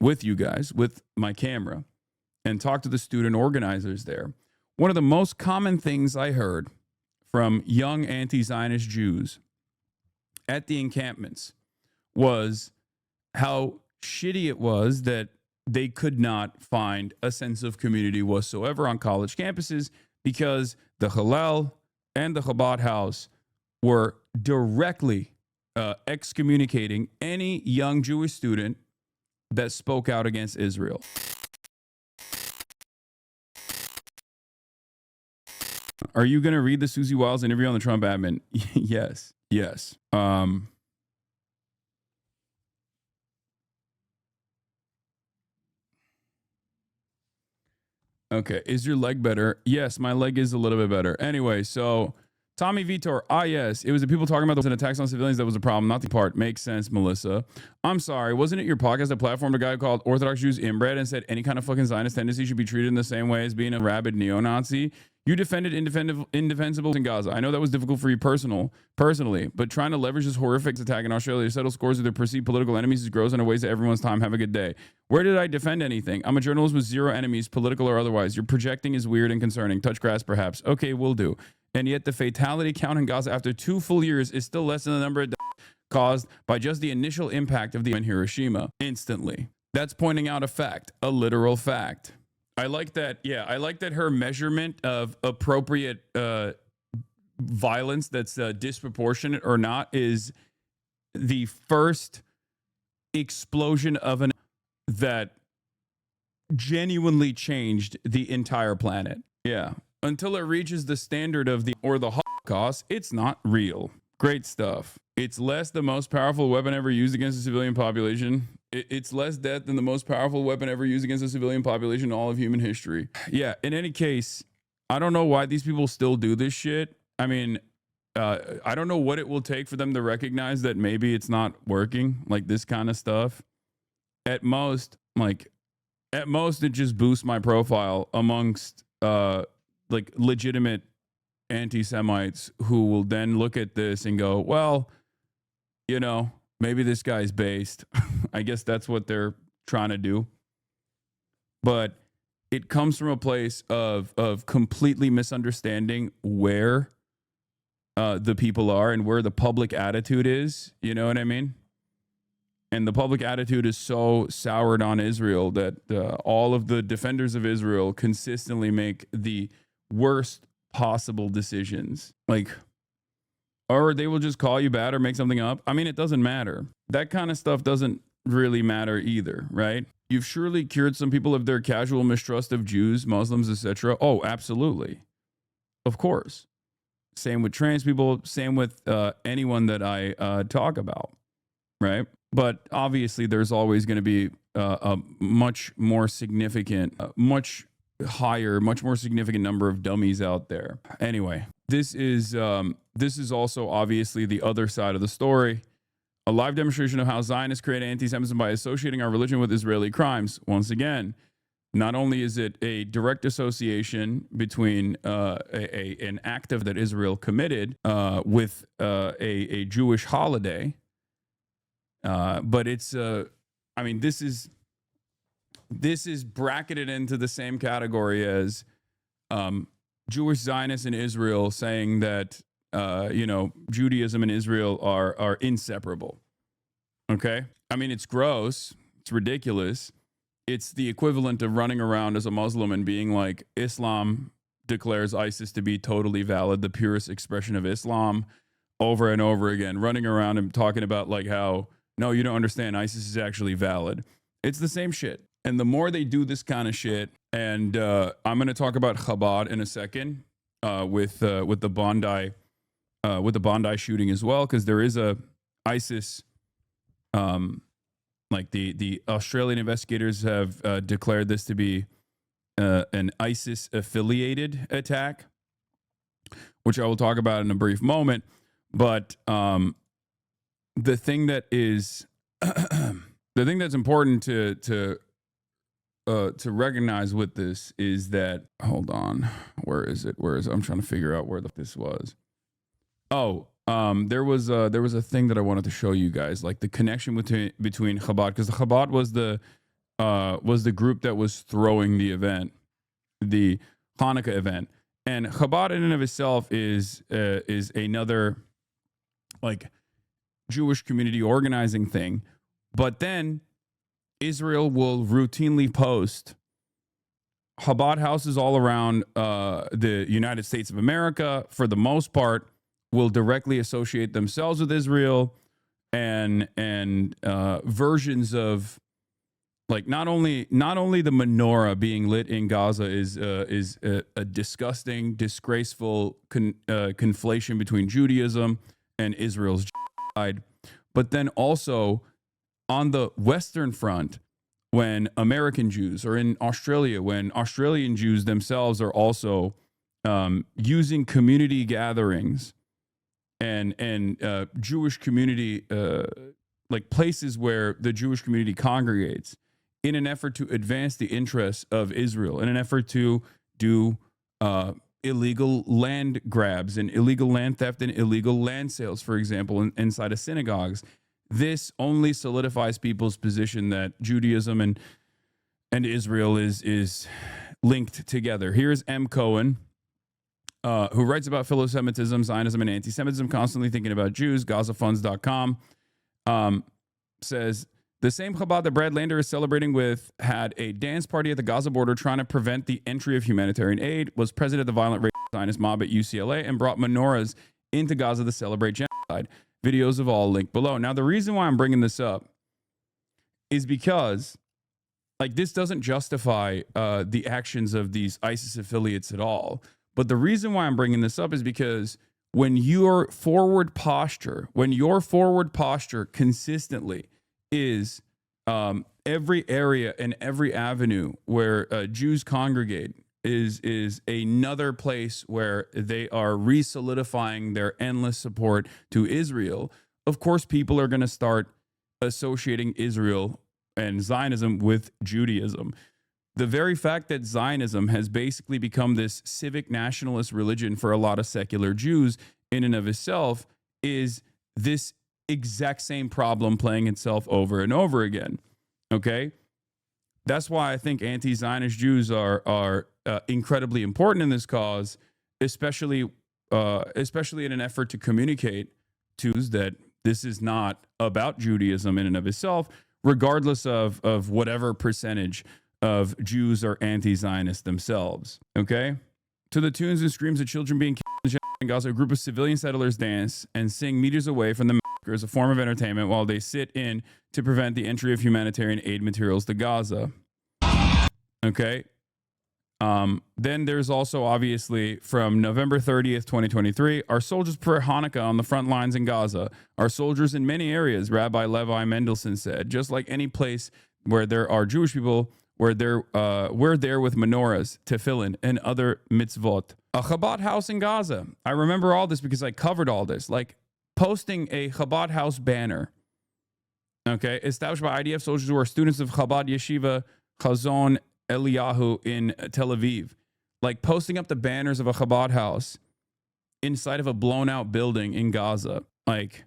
with you guys, with my camera, and talk to the student organizers there, one of the most common things I heard from young anti-Zionist Jews at the encampments was how shitty it was that they could not find a sense of community whatsoever on college campuses because the Hillel and the Chabad house were directly excommunicating any young Jewish student that spoke out against Israel. Are you going to read the Susie Wiles interview on the Trump admin? Yes. Yes. Okay. Is your leg better? Yes, my leg is a little bit better. Anyway, so Tommy Vitor. Yes. It was the people talking about those attacks on civilians that was a problem, not the part. Makes sense, Melissa. I'm sorry. Wasn't it your podcast that platformed a guy called Orthodox Jews inbred and said any kind of fucking Zionist tendency should be treated in the same way as being a rabid neo-Nazi? You defended indefensibles in Gaza. I know that was difficult for you personally, but trying to leverage this horrific attack in Australia to settle scores with their perceived political enemies is gross and a waste of everyone's time. Have a good day. Where did I defend anything? I'm a journalist with zero enemies, political or otherwise. Your projecting is weird and concerning. Touch grass, perhaps. Okay, will do. And yet the fatality count in Gaza after 2 full years is still less than the number of deaths caused by just the initial impact of the in Hiroshima instantly. That's pointing out a fact, a literal fact. I like that. Yeah, I like that her measurement of appropriate violence that's disproportionate or not is the first explosion of an that genuinely changed the entire planet. Yeah. Until it reaches the standard of the Holocaust, it's not real. Great stuff. It's less the most powerful weapon ever used against the civilian population. It's less death than the most powerful weapon ever used against a civilian population in all of human history. Yeah, in any case, I don't know why these people still do this shit. I mean, I don't know what it will take for them to recognize that maybe it's not working, like this kind of stuff. At most, it just boosts my profile amongst like legitimate anti-Semites who will then look at this and go, well, you know, maybe this guy's based. I guess that's what they're trying to do. But it comes from a place of completely misunderstanding where the people are and where the public attitude is. You know what I mean? And the public attitude is so soured on Israel that all of the defenders of Israel consistently make the worst possible decisions. Or they will just call you bad or make something up. I mean, it doesn't matter. That kind of stuff doesn't really matter either, right? You've surely cured some people of their casual mistrust of Jews, Muslims, etc. Oh, absolutely. Of course. Same with trans people, same with anyone that I talk about, right? But obviously there's always going to be a much more significant, much more significant number of dummies out there. Anyway, this is also obviously the other side of the story. A live demonstration of how Zionists create anti-Semitism by associating our religion with Israeli crimes. Once again, not only is it a direct association between an act that Israel committed with a Jewish holiday, but it's I mean, this is bracketed into the same category as Jewish Zionists in Israel saying that Judaism and Israel are inseparable. Okay? I mean, it's gross. It's ridiculous. It's the equivalent of running around as a Muslim and being like, Islam declares ISIS to be totally valid, the purest expression of Islam, over and over again, running around and talking about like how, no, you don't understand, ISIS is actually valid. It's the same shit. And the more they do this kind of shit, and I'm going to talk about Chabad in a second with the Bondi shooting as well, because there is a ISIS, like the Australian investigators have declared this to be an ISIS affiliated attack, which I will talk about in a brief moment. But the thing that is the thing that's important to recognize with this is that, hold on, where is it? I'm trying to figure out where this was. Oh, there was a thing that I wanted to show you guys, like the connection between Chabad, because the Chabad was the was the group that was throwing the event, the Hanukkah event. And Chabad in and of itself is another like Jewish community organizing thing. But then Israel will routinely post Chabad houses all around the United States of America, for the most part, will directly associate themselves with Israel, and versions of, like, not only the menorah being lit in Gaza is a disgusting, disgraceful conflation between Judaism and Israel's genocide, but then also on the Western Front, when American Jews, or in Australia, when Australian Jews themselves are also using community gatherings and Jewish community, like places where the Jewish community congregates, in an effort to advance the interests of Israel, in an effort to do illegal land grabs and illegal land theft and illegal land sales, for example, inside of synagogues. This only solidifies people's position that Judaism and Israel is linked together. Here's M. Cohen, who writes about philo-Semitism, Zionism, and anti-Semitism, constantly thinking about Jews. GazaFunds.com says, the same Chabad that Brad Lander is celebrating with had a dance party at the Gaza border trying to prevent the entry of humanitarian aid, was present at the violent Zionist mob at UCLA, and brought menorahs into Gaza to celebrate genocide. Videos of all linked below. Now, the reason why I'm bringing this up is because, like, this doesn't justify the actions of these ISIS affiliates at all. But the reason why I'm bringing this up is because when your forward posture consistently is every area and every avenue where Jews congregate is another place where they are re-solidifying their endless support to Israel, of course, people are going to start associating Israel and Zionism with Judaism. The very fact that Zionism has basically become this civic nationalist religion for a lot of secular Jews in and of itself is this exact same problem playing itself over and over again. Okay? That's why I think anti-Zionist Jews are incredibly important in this cause, especially in an effort to communicate to us that this is not about Judaism in and of itself, regardless of whatever percentage of Jews are anti-Zionist themselves. Okay? To the tunes and screams of children being killed in Gaza, a group of civilian settlers dance and sing meters away from the massacre as a form of entertainment while they sit in to prevent the entry of humanitarian aid materials to Gaza. Okay. Then there's also, obviously, from November 30th, 2023, our soldiers prepare Hanukkah on the front lines in Gaza. Our soldiers in many areas, Rabbi Levi Mendelsohn said, just like any place where there are Jewish people, we're there with menorahs, tefillin, and other mitzvot. A Chabad house in Gaza. I remember all this because I covered all this. Like posting a Chabad house banner, okay, established by IDF soldiers who are students of Chabad Yeshiva Chazon Eliyahu in Tel Aviv. Like posting up the banners of a Chabad house inside of a blown out building in Gaza. Like,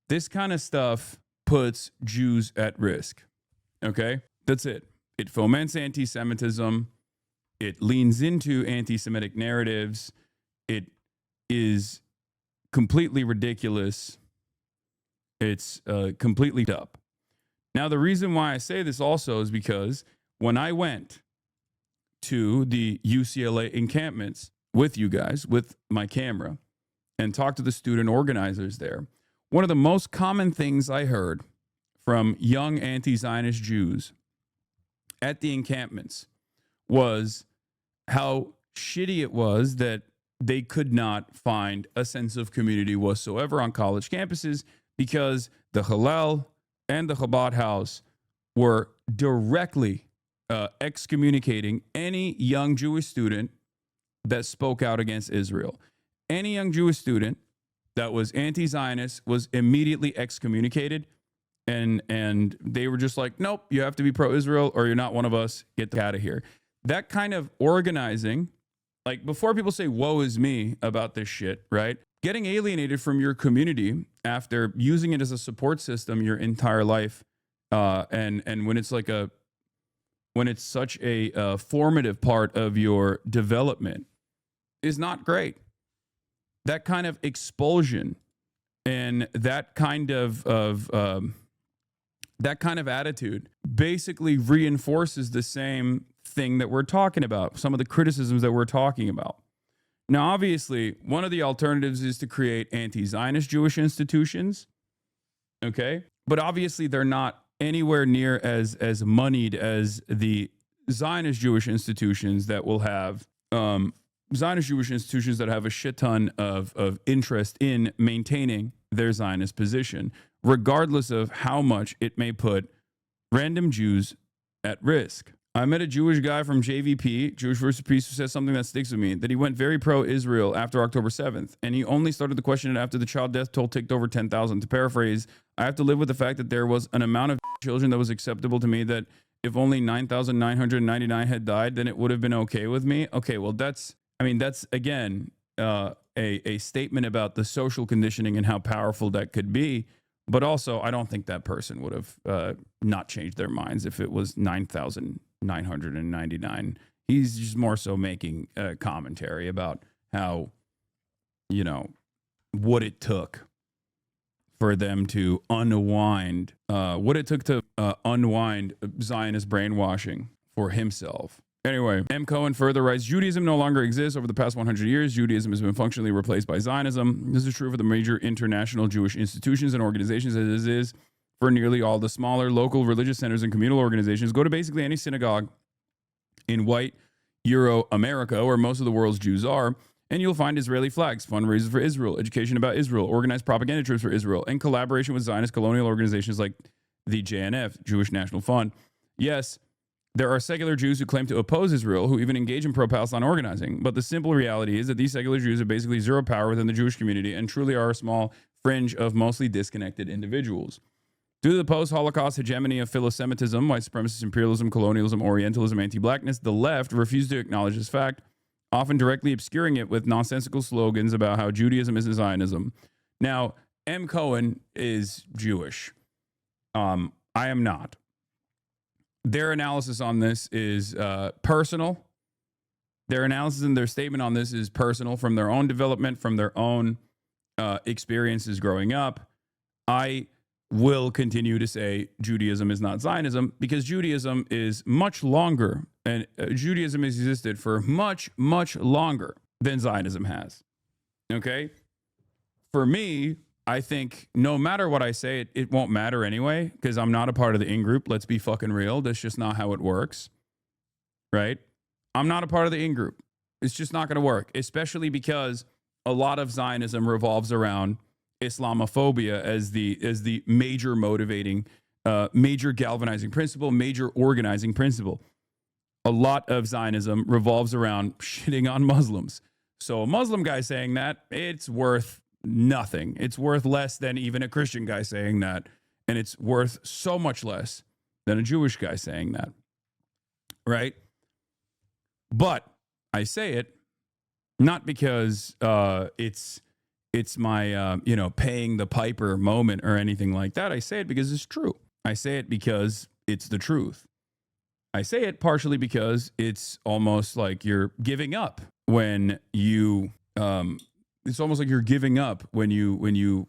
this kind of stuff puts Jews at risk. Okay? That's it. It foments anti-Semitism. It leans into anti-Semitic narratives. It is completely ridiculous. It's completely up. Now, the reason why I say this also is because when I went to the UCLA encampments with you guys, with my camera, and talked to the student organizers there, one of the most common things I heard from young anti-Zionist Jews at the encampments was how shitty it was that they could not find a sense of community whatsoever on college campuses because the Hillel and the Chabad house were directly excommunicating any young Jewish student that spoke out against Israel. Any young Jewish student that was anti-Zionist was immediately excommunicated, and they were just like, nope, you have to be pro-Israel or you're not one of us. Get out of here. That kind of organizing, like before people say, woe is me about this shit, right? Getting alienated from your community after using it as a support system your entire life, and when it's like a when it's such a formative part of your development is not great. That kind of expulsion and that kind of attitude basically reinforces the same thing that we're talking about, some of the criticisms that we're talking about. Now, obviously, one of the alternatives is to create anti-Zionist Jewish institutions, okay? But obviously, they're not anywhere near as moneyed as the Zionist Jewish institutions that will have Zionist Jewish institutions that have a shit ton of interest in maintaining their Zionist position, regardless of how much it may put random Jews at risk. I met a Jewish guy from JVP, Jewish versus Peace, who says something that sticks with me, that he went very pro-Israel after October 7th, and he only started to question it after the child death toll ticked over 10,000. To paraphrase, I have to live with the fact that there was an amount of children that was acceptable to me that if only 9,999 had died, then it would have been okay with me. Okay, well, that's again, a statement about the social conditioning and how powerful that could be. But also, I don't think that person would have not changed their minds if it was 9,999. He's just more so making a commentary about how, what it took for them to unwind, unwind Zionist brainwashing for himself. Anyway, M. Cohen further writes, Judaism no longer exists. Over the past 100 years, Judaism has been functionally replaced by Zionism. This is true for the major international Jewish institutions and organizations, as it is for nearly all the smaller local religious centers and communal organizations. Go to basically any synagogue in white Euro America, where most of the world's Jews are, and you'll find Israeli flags, fundraisers for Israel, education about Israel, organized propaganda trips for Israel, and collaboration with Zionist colonial organizations like the JNF, Jewish National Fund. Yes, there are secular Jews who claim to oppose Israel, who even engage in pro-Palestine organizing. But the simple reality is that these secular Jews have basically zero power within the Jewish community and truly are a small fringe of mostly disconnected individuals. Due to the post-Holocaust hegemony of philo-Semitism, white supremacist imperialism, colonialism, Orientalism, anti-blackness, the left refused to acknowledge this fact, often directly obscuring it with nonsensical slogans about how Judaism isn't Zionism. Now, M. Cohen is Jewish. I am not. Their analysis on this is personal. Their analysis and their statement on this is personal from their own development, from their own experiences growing up. I will continue to say Judaism is not Zionism because Judaism is much longer, and Judaism has existed for much, much longer than Zionism has. Okay? For me, I think no matter what I say, it won't matter anyway, because I'm not a part of the in-group. Let's be fucking real. That's just not how it works, right? I'm not a part of the in-group. It's just not going to work, especially because a lot of Zionism revolves around Islamophobia as the major motivating, major galvanizing principle, major organizing principle. A lot of Zionism revolves around shitting on Muslims. So a Muslim guy saying that, it's worth nothing. It's worth less than even a Christian guy saying that. And it's worth so much less than a Jewish guy saying that. Right? But I say it not because it's my paying the piper moment or anything like that. I say it because it's true. I say it because it's the truth. I say it partially because it's almost like you're giving up when you it's almost like you're giving up when you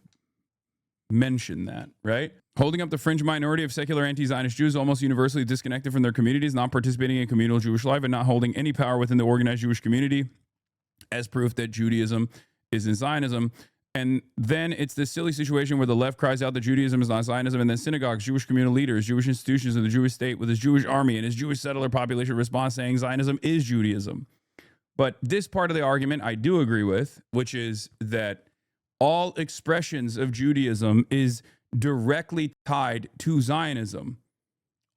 mention that, right? Holding up the fringe minority of secular anti-Zionist Jews almost universally disconnected from their communities, not participating in communal Jewish life, and not holding any power within the organized Jewish community as proof that Judaism isn't Zionism. And then it's this silly situation where the left cries out that Judaism is not Zionism, and then synagogues, Jewish communal leaders, Jewish institutions, and the Jewish state with his Jewish army and his Jewish settler population response saying Zionism is Judaism. But this part of the argument I do agree with, which is that all expressions of Judaism is directly tied to Zionism.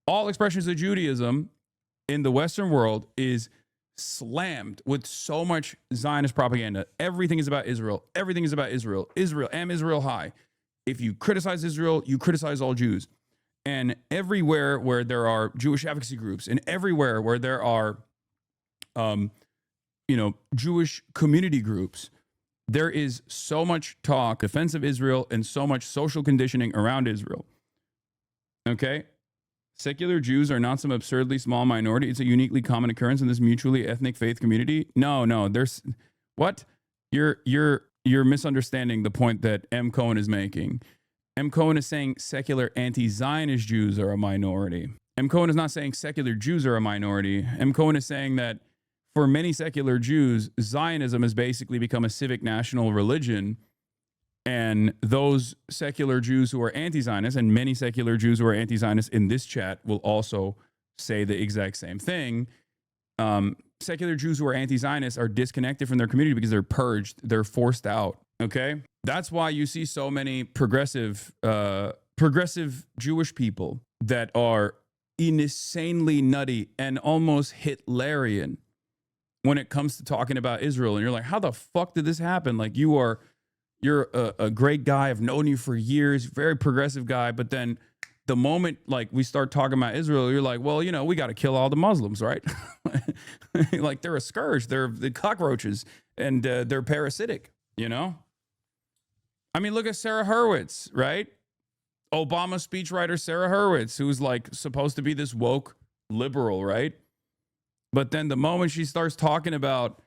All expressions of Judaism in the Western world is slammed with so much Zionist propaganda. Everything is about Israel. Everything is about Israel. Israel, am Israel high. If you criticize Israel, you criticize all Jews. And everywhere where there are Jewish advocacy groups and everywhere where there are Jewish community groups, there is so much talk, defense of Israel, and so much social conditioning around Israel. Okay? Secular Jews are not some absurdly small minority. It's a uniquely common occurrence in this mutually ethnic faith community. No, there's what? You're misunderstanding the point that M. Cohen is making. M. Cohen is saying secular anti-Zionist Jews are a minority. M. Cohen is not saying secular Jews are a minority. M. Cohen is saying that for many secular Jews, Zionism has basically become a civic national religion. And those secular Jews who are anti-Zionist, and many secular Jews who are anti-Zionist in this chat will also say the exact same thing. Secular Jews who are anti-Zionist are disconnected from their community because they're purged, they're forced out. Okay, that's why you see so many progressive Jewish people that are insanely nutty and almost Hitlerian when it comes to talking about Israel. And you're like, how the fuck did this happen? Like, you're a great guy. I've known you for years, very progressive guy. But then the moment like we start talking about Israel, you're like, well, we got to kill all the Muslims, right? Like, they're a scourge. They're the cockroaches, and they're parasitic, I mean, look at Sarah Hurwitz, right? Obama speechwriter Sarah Hurwitz, who's like supposed to be this woke liberal, right? But then the moment she starts talking about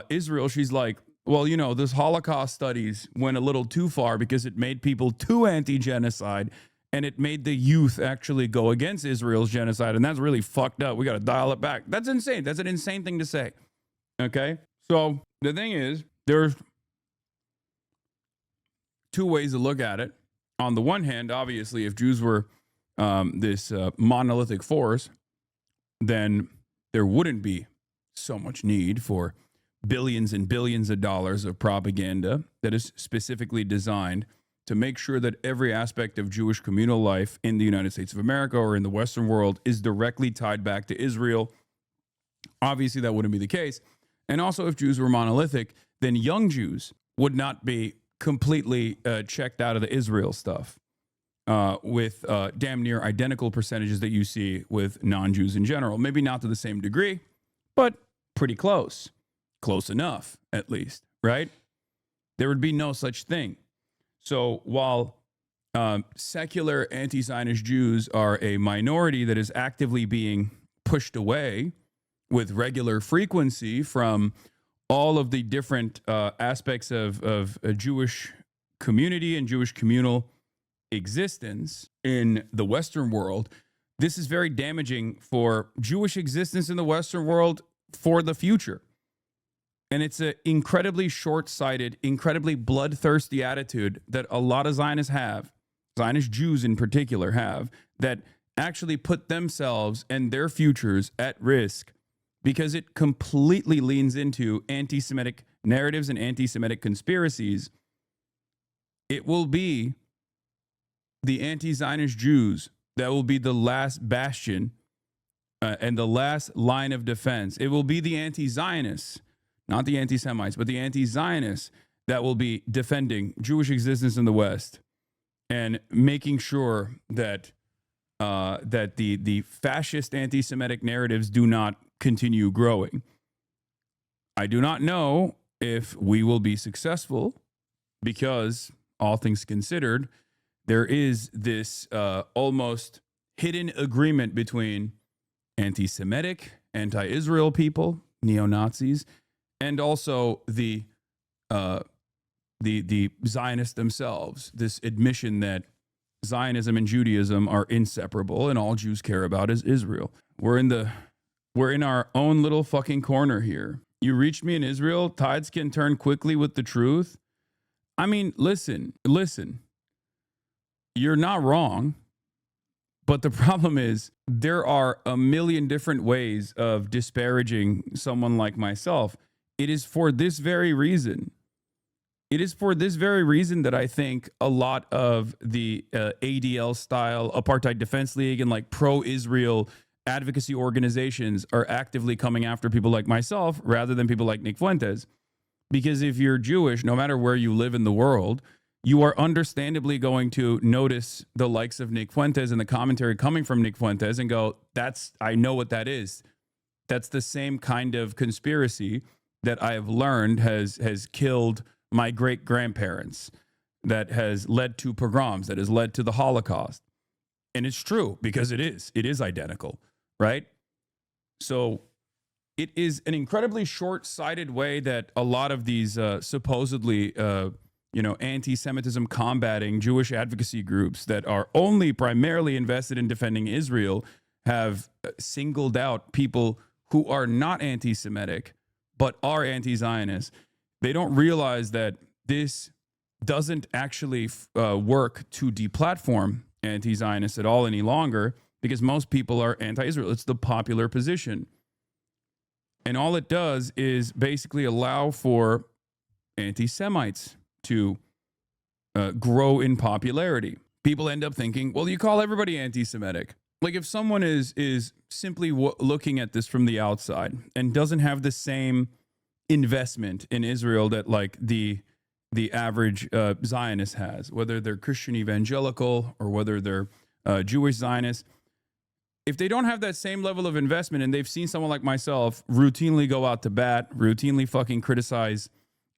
Israel, she's like, well, this Holocaust studies went a little too far because it made people too anti-genocide, and it made the youth actually go against Israel's genocide. And that's really fucked up. We got to dial it back. That's insane. That's an insane thing to say. Okay. So the thing is, there's two ways to look at it. On the one hand, obviously, if Jews were this monolithic force, then there wouldn't be so much need for billions and billions of dollars of propaganda that is specifically designed to make sure that every aspect of Jewish communal life in the United States of America or in the Western world is directly tied back to Israel. Obviously, that wouldn't be the case. And also, if Jews were monolithic, then young Jews would not be completely checked out of the Israel stuff with damn near identical percentages that you see with non-Jews in general. Maybe not to the same degree, but pretty close. Close enough, at least, right? There would be no such thing. So while secular anti-Zionist Jews are a minority that is actively being pushed away with regular frequency from all of the different aspects of a Jewish community and Jewish communal existence in the Western world, this is very damaging for Jewish existence in the Western world for the future. And it's an incredibly short-sighted, incredibly bloodthirsty attitude that a lot of Zionists have, Zionist Jews in particular have, that actually put themselves and their futures at risk because it completely leans into anti-Semitic narratives and anti-Semitic conspiracies. It will be the anti-Zionist Jews that will be the last bastion and the last line of defense. It will be the anti-Zionists, not the anti-Semites, but the anti-Zionists that will be defending Jewish existence in the West and making sure that that the fascist anti-Semitic narratives do not continue growing. I do not know if we will be successful because, all things considered, there is this almost hidden agreement between anti-Semitic, anti-Israel people, neo-Nazis, and also the Zionists themselves. This admission that Zionism and Judaism are inseparable, and all Jews care about is Israel. We're in our own little fucking corner here. You reached me in Israel. Tides can turn quickly with the truth. I mean, listen. You're not wrong. But the problem is there are a million different ways of disparaging someone like myself. It is for this very reason. It is for this very reason that I think a lot of the ADL style Apartheid Defense League and like pro-Israel advocacy organizations are actively coming after people like myself rather than people like Nick Fuentes. Because if you're Jewish, no matter where you live in the world, you are understandably going to notice the likes of Nick Fuentes and the commentary coming from Nick Fuentes and go, I know what that is. That's the same kind of conspiracy that I have learned has killed my great grandparents, that has led to pogroms, that has led to the Holocaust. And it's true because it is identical, right? So it is an incredibly short-sighted way that a lot of these supposedly, anti-Semitism combating Jewish advocacy groups that are only primarily invested in defending Israel have singled out people who are not anti-Semitic but are anti-Zionist. They don't realize that this doesn't actually work to deplatform anti-Zionists at all any longer, because most people are anti-Israel. It's the popular position. And all it does is basically allow for anti-Semites to grow in popularity. People end up thinking, well, you call everybody anti-Semitic. Like if someone is simply looking at this from the outside and doesn't have the same investment in Israel that like the average Zionist has, whether they're Christian evangelical or whether they're Jewish Zionist, if they don't have that same level of investment and they've seen someone like myself routinely go out to bat, routinely fucking criticize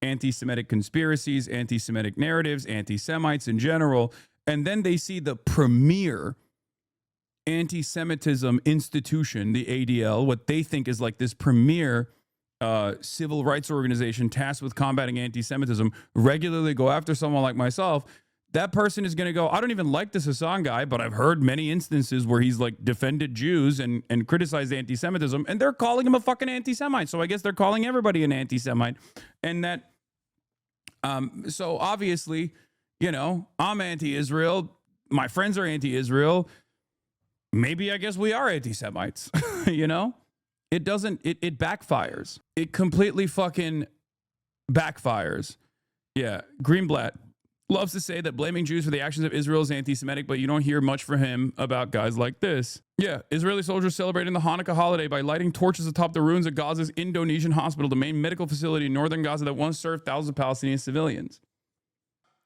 anti-Semitic conspiracies, anti-Semitic narratives, anti-Semites in general, and then they see the premier anti-Semitism institution, the ADL, what they think is like this premier civil rights organization tasked with combating anti-Semitism, regularly go after someone like myself, that person is going to go, I don't even like this Hasan guy, but I've heard many instances where he's like defended Jews and criticized anti-Semitism, and they're calling him a fucking anti-Semite. So I guess they're calling everybody an anti-Semite. And that, so obviously, I'm anti-Israel. My friends are anti-Israel. Maybe I guess we are anti-Semites, It doesn't, it backfires. It completely fucking backfires. Yeah, Greenblatt loves to say that blaming Jews for the actions of Israel is anti-Semitic, but you don't hear much from him about guys like this. Yeah, Israeli soldiers celebrating the Hanukkah holiday by lighting torches atop the ruins of Gaza's Indonesian hospital, the main medical facility in northern Gaza that once served thousands of Palestinian civilians.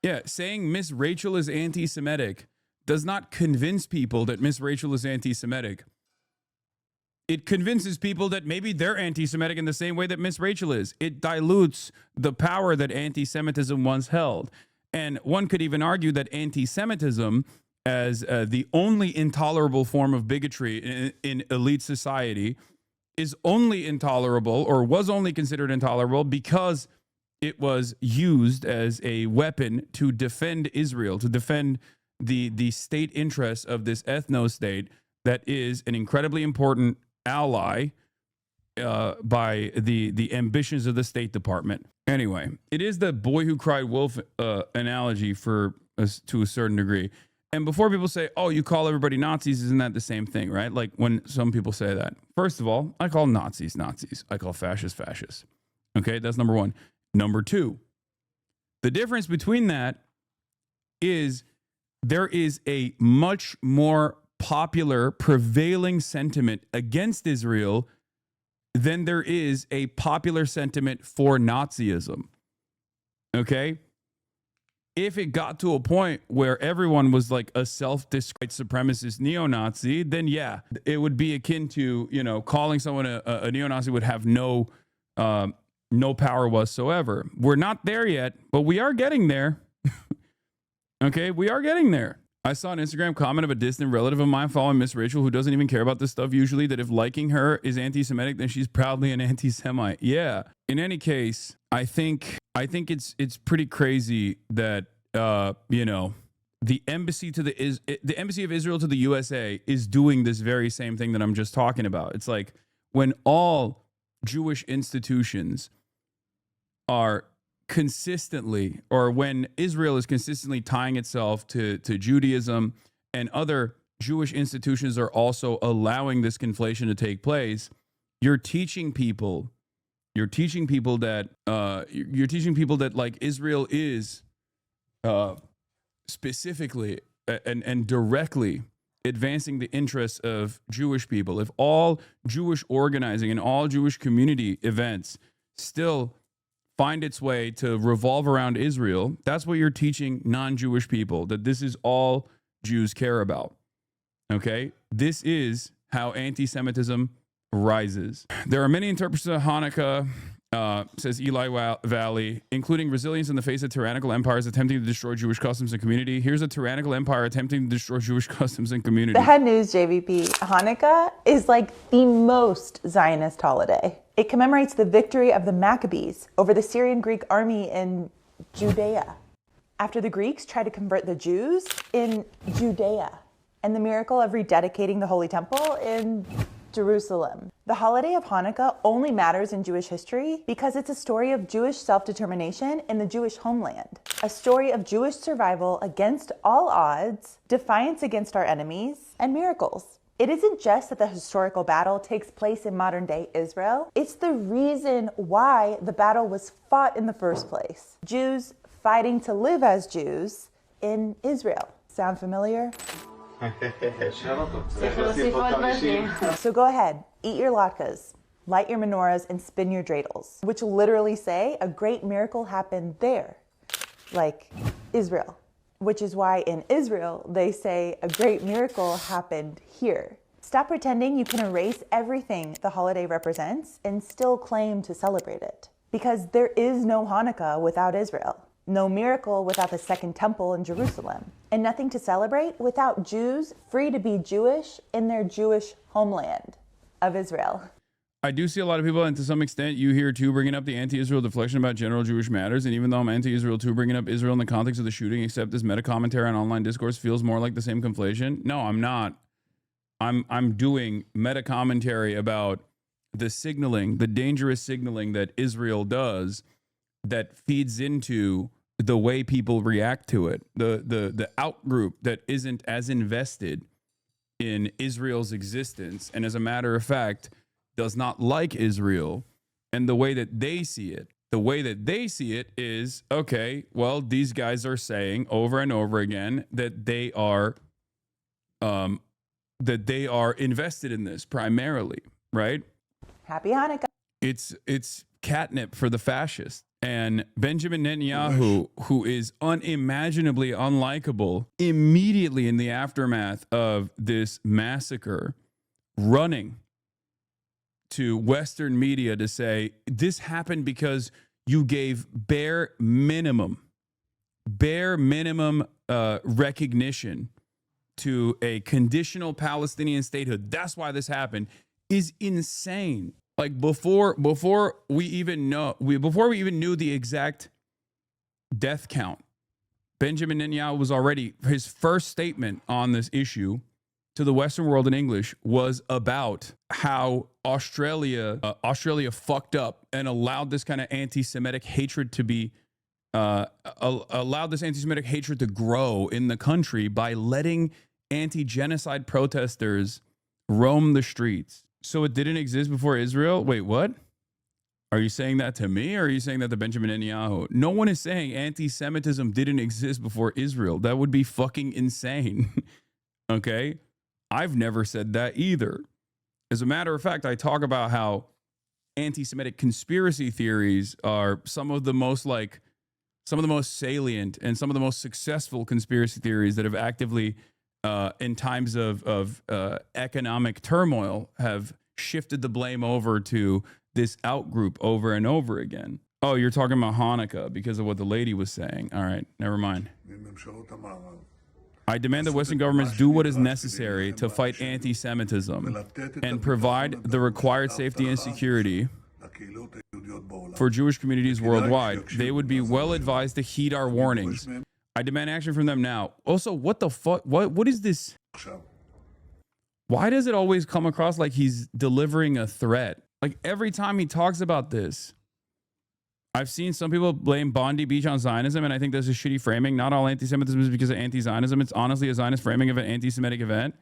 Yeah, saying Miss Rachel is anti-Semitic does not convince people that Miss Rachel is anti-Semitic. It convinces people that maybe they're anti-Semitic in the same way that Miss Rachel is. It dilutes the power that anti-Semitism once held. And one could even argue that anti-Semitism, as the only intolerable form of bigotry in elite society, is only intolerable, or was only considered intolerable, because it was used as a weapon to defend Israel, to defend the state interests of this ethno-state that is an incredibly important ally by the ambitions of the State Department. Anyway, it is the boy who cried wolf analogy to a certain degree. And before people say, oh, you call everybody Nazis, isn't that the same thing, right? Like when some people say that. First of all, I call Nazis Nazis. I call fascists fascists. Okay, that's number one. Number two, the difference between that is there is a much more popular prevailing sentiment against Israel than there is a popular sentiment for Nazism. Okay? If it got to a point where everyone was like a self-described supremacist neo-Nazi, then yeah, it would be akin to, calling someone a neo-Nazi would have no power whatsoever. We're not there yet, but we are getting there. Okay, we are getting there. I saw an Instagram comment of a distant relative of mine following Miss Rachel, who doesn't even care about this stuff usually, that if liking her is anti-Semitic, then she's proudly an anti-Semite. Yeah. In any case, I think it's pretty crazy that the embassy of Israel to the USA is doing this very same thing that I'm just talking about. It's like when all Jewish institutions are consistently, or when Israel is consistently tying itself to Judaism, and other Jewish institutions are also allowing this conflation to take place, you're teaching people that like Israel is specifically and directly advancing the interests of Jewish people. If all Jewish organizing and all Jewish community events still find its way to revolve around Israel, that's what you're teaching non-Jewish people, that this is all Jews care about. Okay? This is how anti-Semitism rises. There are many interpretations of Hanukkah Says Eli Valley, including resilience in the face of tyrannical empires attempting to destroy Jewish customs and community. Here's a tyrannical empire attempting to destroy Jewish customs and community. Bad news, JVP. Hanukkah is like the most Zionist holiday. It commemorates the victory of the Maccabees over the Syrian Greek army in Judea, after the Greeks tried to convert the Jews in Judea, and the miracle of rededicating the Holy Temple in Jerusalem. The holiday of Hanukkah only matters in Jewish history because it's a story of Jewish self-determination in the Jewish homeland, a story of Jewish survival against all odds, defiance against our enemies, and miracles. It isn't just that the historical battle takes place in modern-day Israel, it's the reason why the battle was fought in the first place. Jews fighting to live as Jews in Israel. Sound familiar? So go ahead, eat your latkes, light your menorahs, and spin your dreidels, which literally say a great miracle happened there, like Israel, which is why in Israel they say a great miracle happened here. Stop pretending you can erase everything the holiday represents and still claim to celebrate it, because there is no Hanukkah without Israel. No miracle without the Second Temple in Jerusalem, and nothing to celebrate without Jews free to be Jewish in their Jewish homeland of Israel. I do see a lot of people, and to some extent you hear too, bringing up the anti-Israel deflection about general Jewish matters. And even though I'm anti-Israel too, bringing up Israel in the context of the shooting, except this meta-commentary on online discourse feels more like the same conflation. No, I'm not. I'm doing meta-commentary about the signaling, the dangerous signaling that Israel does that feeds into the way people react to it, the outgroup that isn't as invested in Israel's existence, and as a matter of fact, does not like Israel, and the way that they see it. The way that they see it is, okay, well, these guys are saying over and over again that they are invested in this primarily, right? Happy Hanukkah. It's catnip for the fascists. And Benjamin Netanyahu, who is unimaginably unlikable, immediately in the aftermath of this massacre, running to Western media to say, this happened because you gave bare minimum recognition to a conditional Palestinian statehood. That's why this happened, is insane. Like before we even knew the exact death count, Benjamin Netanyahu was already, his first statement on this issue to the Western world in English was about how Australia fucked up and allowed this kind of anti-Semitic hatred to be allowed this anti-Semitic hatred to grow in the country by letting anti-genocide protesters roam the streets. So it didn't exist before Israel? Wait, what? Are you saying that to me, or are you saying that to Benjamin Netanyahu? No one is saying anti-Semitism didn't exist before Israel. That would be fucking insane. Okay? I've never said that either. As a matter of fact, I talk about how anti-Semitic conspiracy theories are some of the most salient and some of the most successful conspiracy theories that have actively in times of economic turmoil, have shifted the blame over to this outgroup over and over again. Oh, you're talking about Hanukkah because of what the lady was saying. All right, never mind. I demand that Western governments do what is necessary to fight anti-Semitism and provide the required safety and security for Jewish communities worldwide. They would be well advised to heed our warnings. I demand action from them now. Also, what the fuck? What is this? Why does it always come across like he's delivering a threat? Like every time he talks about this, I've seen some people blame Bondi Beach on Zionism, and I think that's a shitty framing. Not all anti-Semitism is because of anti-Zionism. It's honestly a Zionist framing of an anti-Semitic event.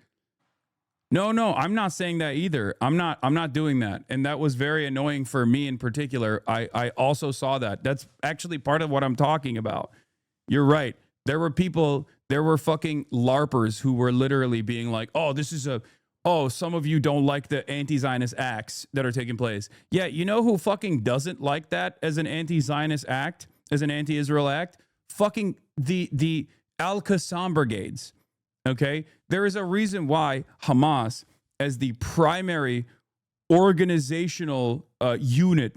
No, I'm not saying that either. I'm not doing that. And that was very annoying for me in particular. I also saw that. That's actually part of what I'm talking about. You're right. There were fucking LARPers who were literally being like, some of you don't like the anti-Zionist acts that are taking place. Yeah, you know who fucking doesn't like that as an anti-Zionist act, as an anti-Israel act? Fucking the Al-Qassam brigades. Okay? There is a reason why Hamas, as the primary organizational unit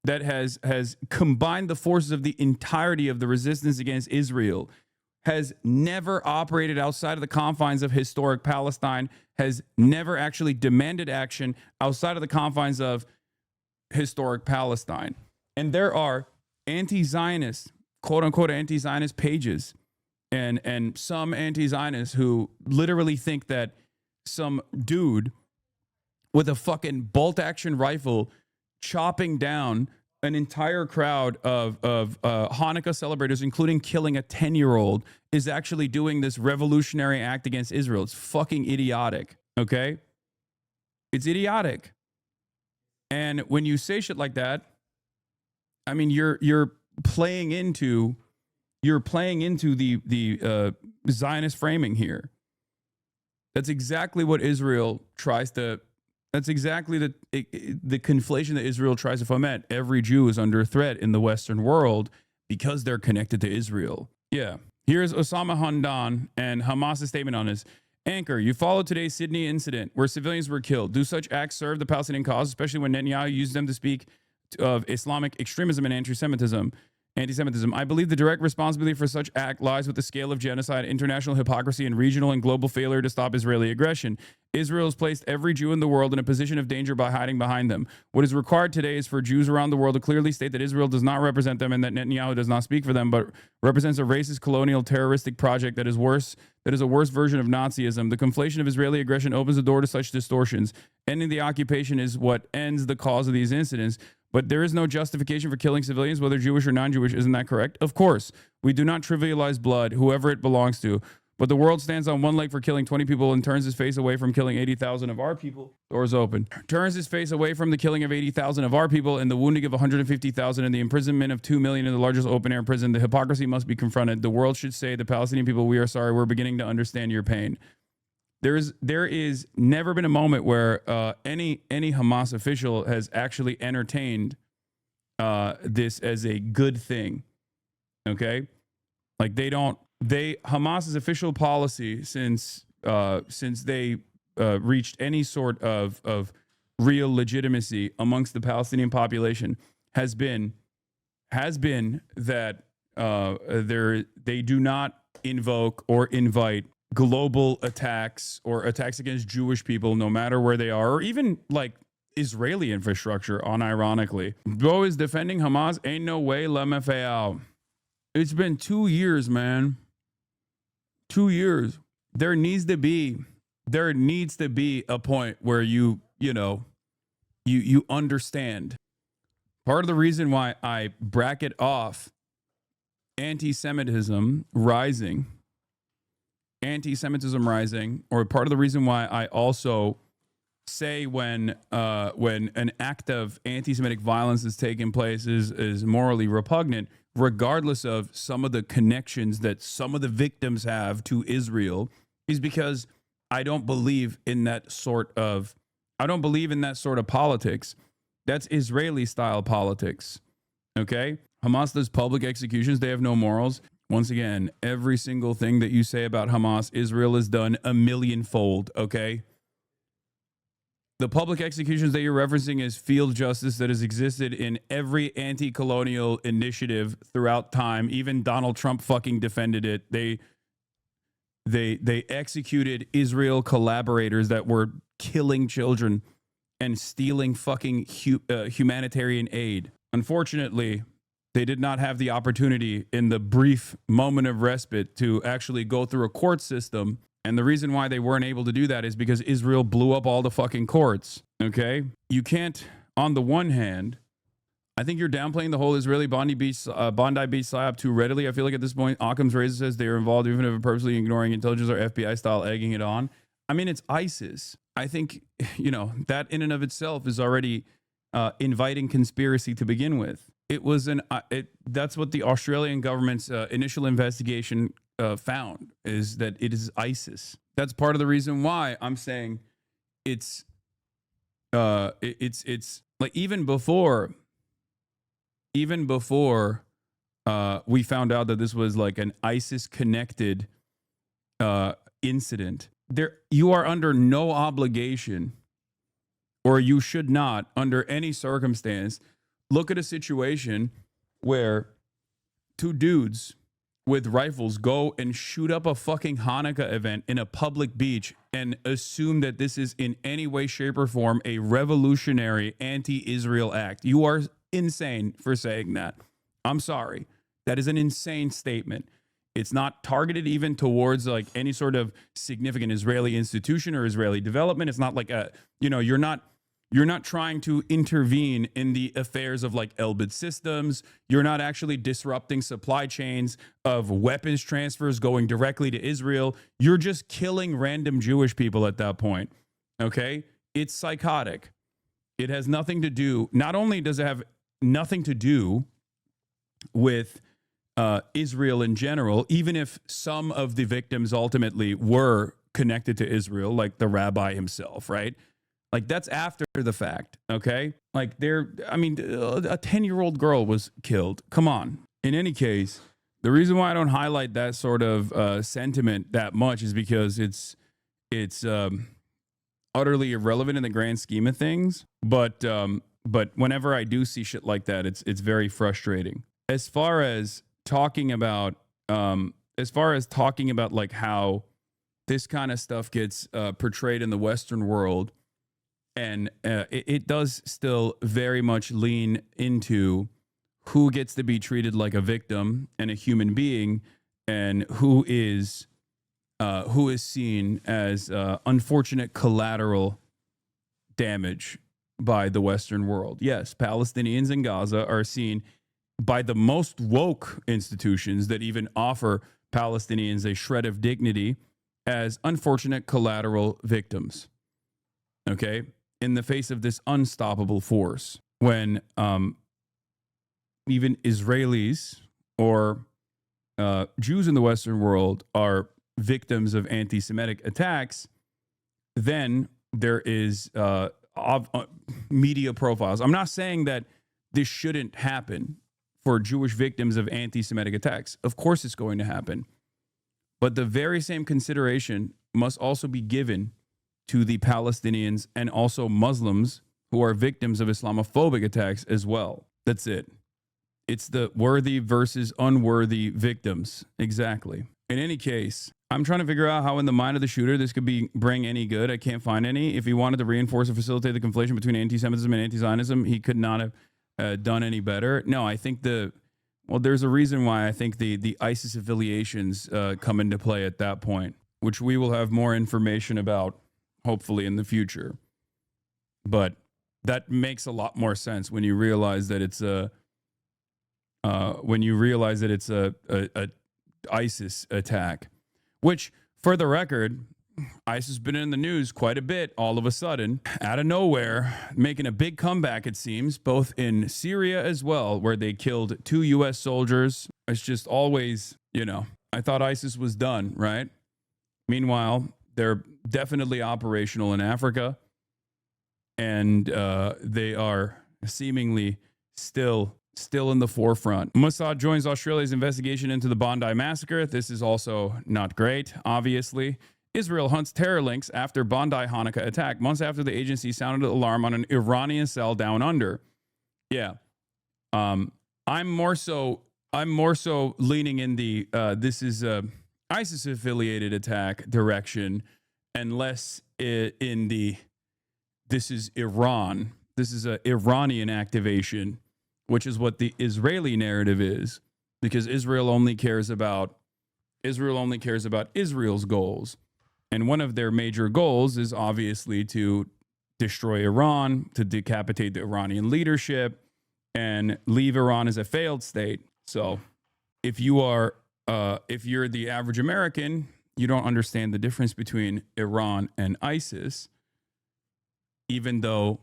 that has combined the forces of the entirety of the resistance against Israel, has never operated outside of the confines of historic Palestine, has never actually demanded action outside of the confines of historic Palestine. And there are anti-Zionist, quote unquote anti-Zionist pages and some anti-Zionists who literally think that some dude with a fucking bolt action rifle chopping down an entire crowd of Hanukkah celebrators, including killing a 10-year-old, is actually doing this revolutionary act against Israel. It's fucking idiotic, okay? It's idiotic. And when you say shit like that, I mean, you're playing into the Zionist framing here. That's exactly what Israel tries to. That's exactly the conflation that Israel tries to foment. Every Jew is under threat in the Western world because they're connected to Israel. Yeah. Here's Osama Hamdan and Hamas's statement on this. Anchor, you followed today's Sydney incident where civilians were killed. Do such acts serve the Palestinian cause, especially when Netanyahu used them to speak of Islamic extremism and anti-Semitism? I believe the direct responsibility for such act lies with the scale of genocide, international hypocrisy, and regional and global failure to stop Israeli aggression. Israel has placed every Jew in the world in a position of danger by hiding behind them. What is required today is for Jews around the world to clearly state that Israel does not represent them and that Netanyahu does not speak for them, but represents a racist, colonial, terroristic project that is a worse version of Nazism. The conflation of Israeli aggression opens the door to such distortions. Ending the occupation is what ends the cause of these incidents. But there is no justification for killing civilians, whether Jewish or non-Jewish. Isn't that correct? Of course. We do not trivialize blood, whoever it belongs to. But the world stands on one leg for killing 20 people and turns his face away from killing 80,000 of our people. Doors open. Turns his face away from the killing of 80,000 of our people and the wounding of 150,000 and the imprisonment of 2 million in the largest open-air prison. The hypocrisy must be confronted. The world should say, the Palestinian people, we are sorry. We're beginning to understand your pain. There is never been a moment where any Hamas official has actually entertained this as a good thing. Okay, like Hamas's official policy since they reached any sort of real legitimacy amongst the Palestinian population has been that they do not invoke or invite global attacks or attacks against Jewish people, no matter where they are, or even like Israeli infrastructure, unironically. Bro is defending Hamas. Ain't no way, LMFAO. It's been 2 years, man. 2 years. There needs to be a point where you understand. Part of the reason why I bracket off anti-Semitism rising, or part of the reason why I also say when an act of anti-Semitic violence is taking place is morally repugnant, regardless of some of the connections that some of the victims have to Israel, is because I don't believe in that sort of politics. That's Israeli style politics. Okay? Hamas does public executions. They have no morals. Once again, every single thing that you say about Hamas, Israel has done a millionfold. Okay? The public executions that you're referencing is field justice that has existed in every anti-colonial initiative throughout time. Even Donald Trump fucking defended it. They executed Israel collaborators that were killing children and stealing fucking humanitarian aid. Unfortunately, they did not have the opportunity in the brief moment of respite to actually go through a court system. And the reason why they weren't able to do that is because Israel blew up all the fucking courts. Okay? You can't, on the one hand, I think you're downplaying the whole Israeli Bondi Beach psyop too readily. I feel like at this point, Occam's razor says they are involved, even if purposely ignoring intelligence or FBI style egging it on. I mean, it's ISIS. I think, that in and of itself is already inviting conspiracy to begin with. It was that's what the Australian government's initial investigation found, is that it is ISIS. That's part of the reason why I'm saying it's like even before we found out that this was like an ISIS connected incident. You are under no obligation, or you should not, under any circumstance, look at a situation where two dudes with rifles go and shoot up a fucking Hanukkah event in a public beach and assume that this is in any way, shape, or form a revolutionary anti-Israel act. You are insane for saying that. I'm sorry. That is an insane statement. It's not targeted even towards like any sort of significant Israeli institution or Israeli development. It's not like a, you're not trying to intervene in the affairs of like Elbit systems. You're not actually disrupting supply chains of weapons transfers going directly to Israel. You're just killing random Jewish people at that point. Okay? It's psychotic. It has nothing to do, not only does it have nothing to do with Israel in general, even if some of the victims ultimately were connected to Israel, like the rabbi himself, right? Like that's after the fact, okay? Like a 10-year-old girl was killed. Come on. In any case, the reason why I don't highlight that sort of sentiment that much is because it's utterly irrelevant in the grand scheme of things. But whenever I do see shit like that, it's very frustrating. As far as talking about like how this kind of stuff gets portrayed in the Western world, and it does still very much lean into who gets to be treated like a victim and a human being, and who is seen as unfortunate collateral damage by the Western world. Yes, Palestinians in Gaza are seen by the most woke institutions that even offer Palestinians a shred of dignity as unfortunate collateral victims. Okay? In the face of this unstoppable force, when even Israelis or Jews in the Western world are victims of anti-Semitic attacks, then there is media profiles. I'm not saying that this shouldn't happen for Jewish victims of anti-Semitic attacks. Of course it's going to happen. But the very same consideration must also be given to the Palestinians and also Muslims who are victims of Islamophobic attacks as well. That's it. It's the worthy versus unworthy victims. Exactly. In any case, I'm trying to figure out how in the mind of the shooter this could bring any good. I can't find any. If he wanted to reinforce or facilitate the conflation between anti-Semitism and anti-Zionism, he could not have done any better. No, I think there's a reason why I think the ISIS affiliations come into play at that point, which we will have more information about hopefully in the future. But that makes a lot more sense when you realize that it's a ISIS attack, which, for the record, ISIS has been in the news quite a bit all of a sudden, out of nowhere, making a big comeback, it seems, both in Syria as well, where they killed 2 U.S. soldiers. It's just always, I thought ISIS was done, right? Meanwhile, they're definitely operational in Africa, and they are seemingly still in the forefront. Mossad joins Australia's investigation into the Bondi massacre. This is also not great, obviously. Israel hunts terror links after Bondi Hanukkah attack, months after the agency sounded alarm on an Iranian cell down under. Yeah. I'm more so leaning in the this is a ISIS affiliated attack direction, and less in the this is Iran. This is a Iranian activation, which is what the Israeli narrative is, because Israel only cares about Israel's goals. And one of their major goals is obviously to destroy Iran, to decapitate the Iranian leadership, and leave Iran as a failed state. So if you're the average American, you don't understand the difference between Iran and ISIS, even though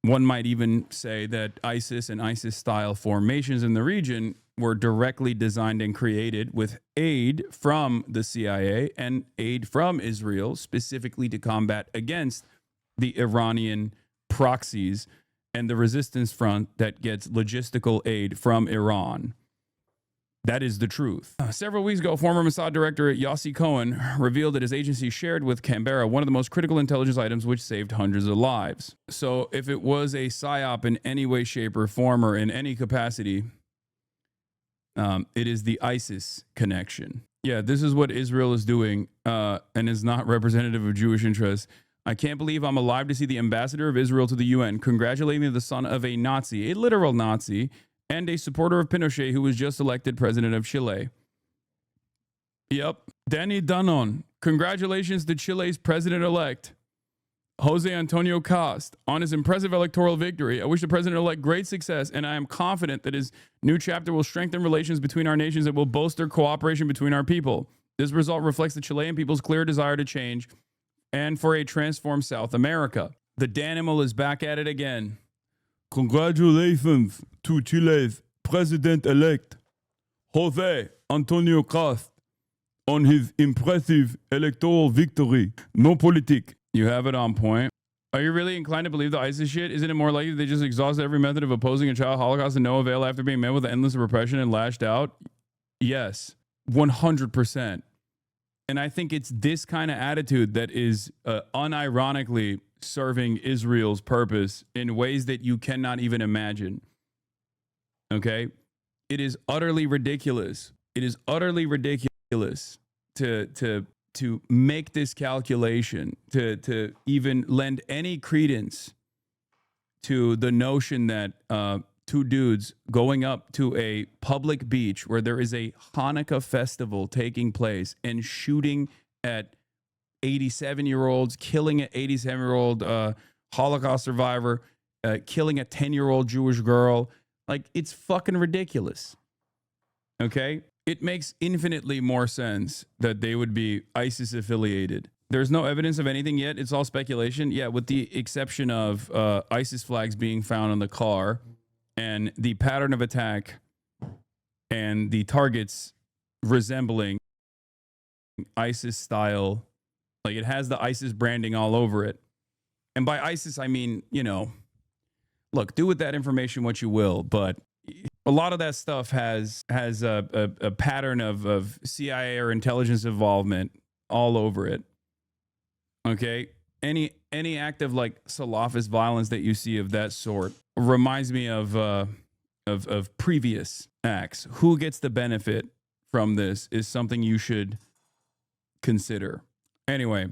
one might even say that ISIS and ISIS-style formations in the region were directly designed and created with aid from the CIA and aid from Israel, specifically to combat against the Iranian proxies and the resistance front that gets logistical aid from Iran. That is the truth. Several weeks ago, former Mossad director Yossi Cohen revealed that his agency shared with Canberra one of the most critical intelligence items which saved hundreds of lives. So if it was a PSYOP in any way, shape, or form, or in any capacity, it is the ISIS connection. Yeah, this is what Israel is doing and is not representative of Jewish interests. I can't believe I'm alive to see the ambassador of Israel to the UN congratulating the son of a Nazi, a literal Nazi, and a supporter of Pinochet who was just elected president of Chile. Yep. Danny Danon. Congratulations to Chile's president-elect, Jose Antonio Cast, on his impressive electoral victory. I wish the president-elect great success, and I am confident that his new chapter will strengthen relations between our nations and will bolster cooperation between our people. This result reflects the Chilean people's clear desire to change and for a transformed South America. The Danimal is back at it again. Congratulations to Chile's president-elect, Jose Antonio Cast, on his impressive electoral victory. No politic. You have it on point. Are you really inclined to believe the ISIS shit? Isn't it more likely they just exhausted every method of opposing a child Holocaust to no avail after being met with endless repression and lashed out? Yes, 100%. And I think it's this kind of attitude that is unironically serving Israel's purpose in ways that you cannot even imagine. Okay? It is utterly ridiculous. It is utterly ridiculous to make this calculation, to even lend any credence to the notion that two dudes going up to a public beach where there is a Hanukkah festival taking place and shooting at 87-year-olds, killing an 87-year-old Holocaust survivor, killing a 10-year-old Jewish girl. Like, it's fucking ridiculous. Okay? It makes infinitely more sense that they would be ISIS affiliated. There's no evidence of anything yet. It's all speculation. Yeah, with the exception of ISIS flags being found on the car and the pattern of attack and the targets resembling ISIS style. Like, it has the ISIS branding all over it. And by ISIS, I mean, you know, look, do with that information what you will, but a lot of that stuff has a pattern of CIA or intelligence involvement all over it. Okay? Any act of like Salafist violence that you see of that sort reminds me of previous acts. Who gets the benefit from this is something you should consider. Anyway,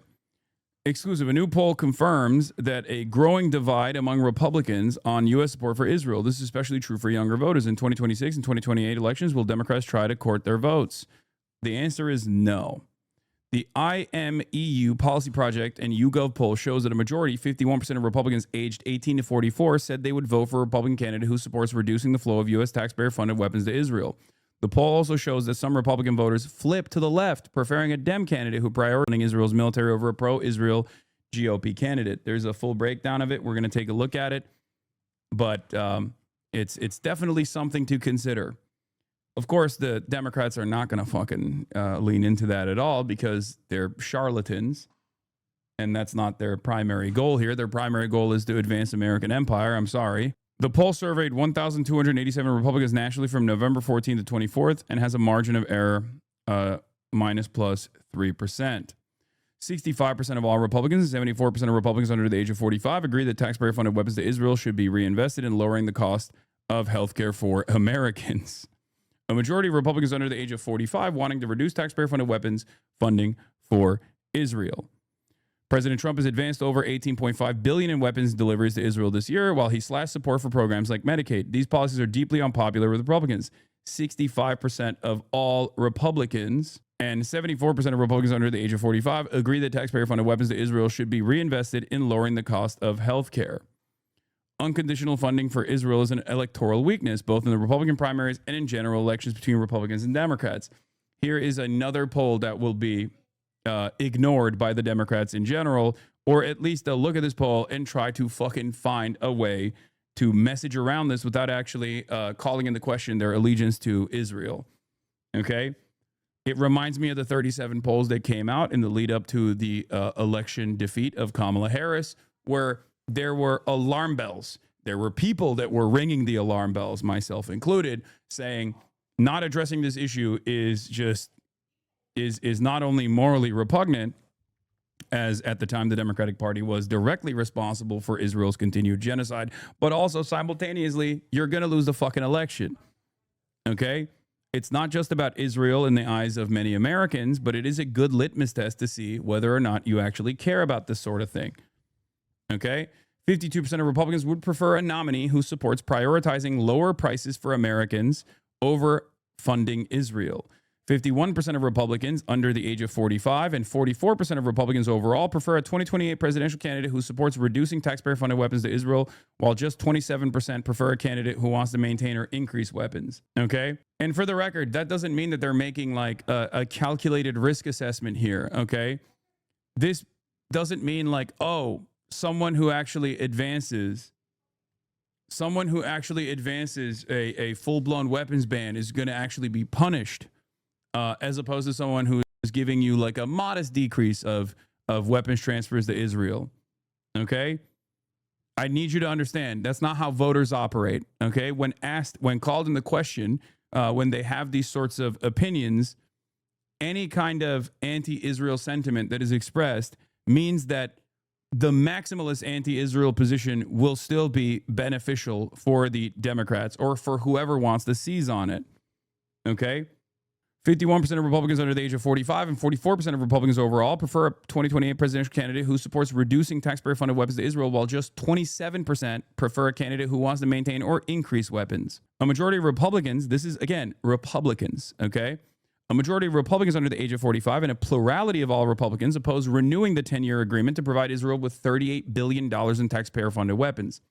exclusive. A new poll confirms that a growing divide among Republicans on U.S. support for Israel. This is especially true for younger voters. In 2026 and 2028 elections, will Democrats try to court their votes? The answer is no. The IMEU Policy Project and YouGov poll shows that a majority, 51% of Republicans aged 18 to 44, said they would vote for a Republican candidate who supports reducing the flow of U.S. taxpayer-funded weapons to Israel. The poll also shows that some Republican voters flip to the left, preferring a Dem candidate who prioritizes Israel's military over a pro-Israel GOP candidate. There's a full breakdown of it. We're going to take a look at it, but it's definitely something to consider. Of course, the Democrats are not going to fucking lean into that at all because they're charlatans, and that's not their primary goal here. Their primary goal is to advance American empire. I'm sorry. The poll surveyed 1,287 Republicans nationally from November 14th to 24th and has a margin of error minus plus 3%. 65% of all Republicans and 74% of Republicans under the age of 45 agree that taxpayer-funded weapons to Israel should be reinvested in lowering the cost of healthcare for Americans. A majority of Republicans under the age of 45 wanting to reduce taxpayer-funded weapons funding for Israel. President Trump has advanced over $18.5 billion in weapons deliveries to Israel this year, while he slashed support for programs like Medicaid. These policies are deeply unpopular with Republicans. 65% of all Republicans and 74% of Republicans under the age of 45 agree that taxpayer-funded weapons to Israel should be reinvested in lowering the cost of health care. Unconditional funding for Israel is an electoral weakness, both in the Republican primaries and in general elections between Republicans and Democrats. Here is another poll that will be ignored by the Democrats in general, or at least they'll look at this poll and try to fucking find a way to message around this without actually calling into question their allegiance to Israel. Okay? It reminds me of the 37 polls that came out in the lead up to the election defeat of Kamala Harris, where there were alarm bells. There were people that were ringing the alarm bells, myself included, saying, not addressing this issue is not only morally repugnant, as at the time the Democratic Party was directly responsible for Israel's continued genocide, but also simultaneously, you're going to lose the fucking election. Okay? It's not just about Israel in the eyes of many Americans, but it is a good litmus test to see whether or not you actually care about this sort of thing. Okay? 52% of Republicans would prefer a nominee who supports prioritizing lower prices for Americans over funding Israel. 51% of Republicans under the age of 45 and 44% of Republicans overall prefer a 2028 presidential candidate who supports reducing taxpayer-funded weapons to Israel, while just 27% prefer a candidate who wants to maintain or increase weapons. Okay? And for the record, that doesn't mean that they're making like a calculated risk assessment here. Okay? This doesn't mean like, oh, someone who actually advances a full-blown weapons ban is going to actually be punished, as opposed to someone who is giving you like a modest decrease of weapons transfers to Israel. Okay? I need you to understand that's not how voters operate. Okay? When called into question, when they have these sorts of opinions, any kind of anti-Israel sentiment that is expressed means that the maximalist anti-Israel position will still be beneficial for the Democrats or for whoever wants to seize on it. Okay? 51% of Republicans under the age of 45 and 44% of Republicans overall prefer a 2028 presidential candidate who supports reducing taxpayer-funded weapons to Israel, while just 27% prefer a candidate who wants to maintain or increase weapons. A majority of Republicans, this is, again, Republicans, okay? A majority of Republicans under the age of 45 and a plurality of all Republicans oppose renewing the 10-year agreement to provide Israel with $38 billion in taxpayer-funded weapons.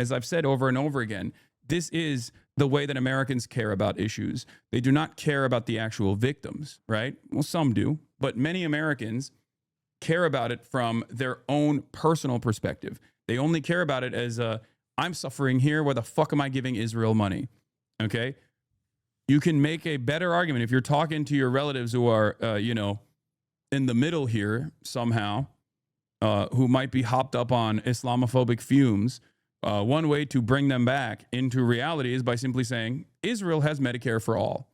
As I've said over and over again, this is the way that Americans care about issues. They do not care about the actual victims, right? Well, some do, but many Americans care about it from their own personal perspective. They only care about it as I'm suffering here. Why the fuck am I giving Israel money? Okay? You can make a better argument if you're talking to your relatives who are, in the middle here somehow, who might be hopped up on Islamophobic fumes. One way to bring them back into reality is by simply saying, Israel has Medicare for all.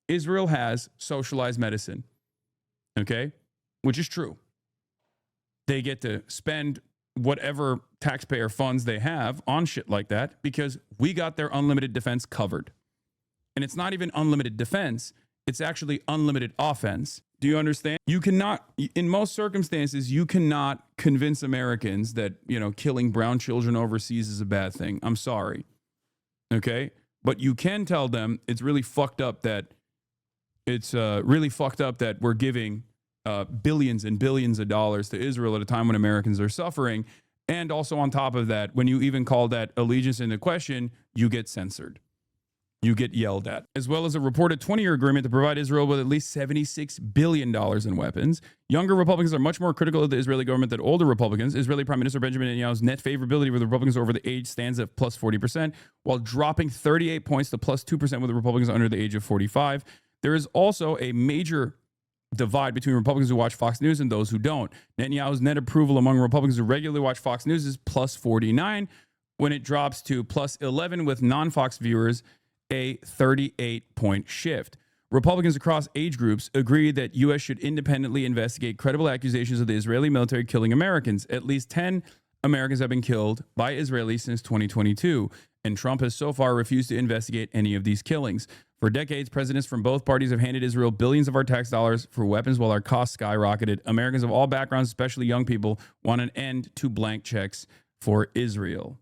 Israel has socialized medicine. Okay? Which is true. They get to spend whatever taxpayer funds they have on shit like that because we got their unlimited defense covered. And it's not even unlimited defense. It's actually unlimited offense. Do you understand? You cannot, in most circumstances, you cannot convince Americans that, killing brown children overseas is a bad thing. I'm sorry. Okay? But you can tell them it's really fucked up that we're giving billions and billions of dollars to Israel at a time when Americans are suffering. And also on top of that, when you even call that allegiance into question, you get censored. You get yelled at, as well as a reported 20-year agreement to provide Israel with at least $76 billion in weapons. Younger Republicans are much more critical of the Israeli government than older Republicans. Israeli Prime Minister Benjamin Netanyahu's net favorability with Republicans over the age stands at plus 40%, while dropping 38 points to plus 2% with the Republicans under the age of 45. There is also a major divide between Republicans who watch Fox News and those who don't. Netanyahu's net approval among Republicans who regularly watch Fox News is plus 49, when it drops to plus 11 with non-Fox viewers, a 38-point shift. Republicans across age groups agree that U.S. should independently investigate credible accusations of the Israeli military killing Americans. At least 10 Americans have been killed by Israelis since 2022, and Trump has so far refused to investigate any of these killings. For decades, presidents from both parties have handed Israel billions of our tax dollars for weapons while our costs skyrocketed. Americans of all backgrounds, especially young people, want an end to blank checks for Israel.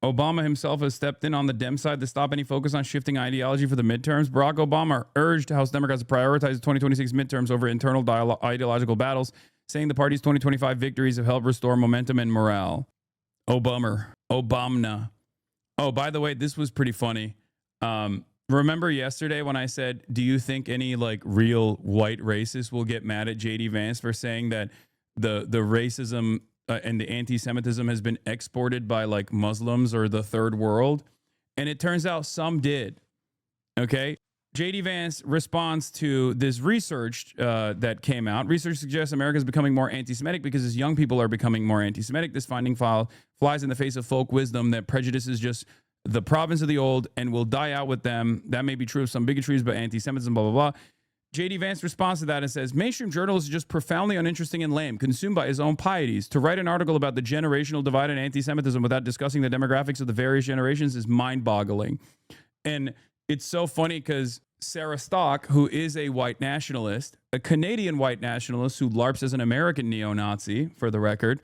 Obama himself has stepped in on the Dem side to stop any focus on shifting ideology for the midterms. Barack Obama urged House Democrats to prioritize the 2026 midterms over internal ideological battles, saying the party's 2025 victories have helped restore momentum and morale. Obama. Oh, by the way, this was pretty funny. Remember yesterday when I said, do you think any real white racists will get mad at JD Vance for saying that the racism and the anti-Semitism has been exported by Muslims or the third world? And it turns out some did. Okay. JD Vance responds to this research that came out. Research suggests America is becoming more anti-Semitic because as young people are becoming more anti-Semitic. This finding flies in the face of folk wisdom that prejudice is just the province of the old and will die out with them. That may be true of some bigotries, but anti-Semitism, blah, blah, blah. J.D. Vance responds to that and says, mainstream journalists are just profoundly uninteresting and lame, consumed by his own pieties. To write an article about the generational divide in anti-Semitism without discussing the demographics of the various generations is mind-boggling. And it's so funny because Sarah Stock, who is a white nationalist, a Canadian white nationalist who LARPs as an American neo-Nazi, for the record,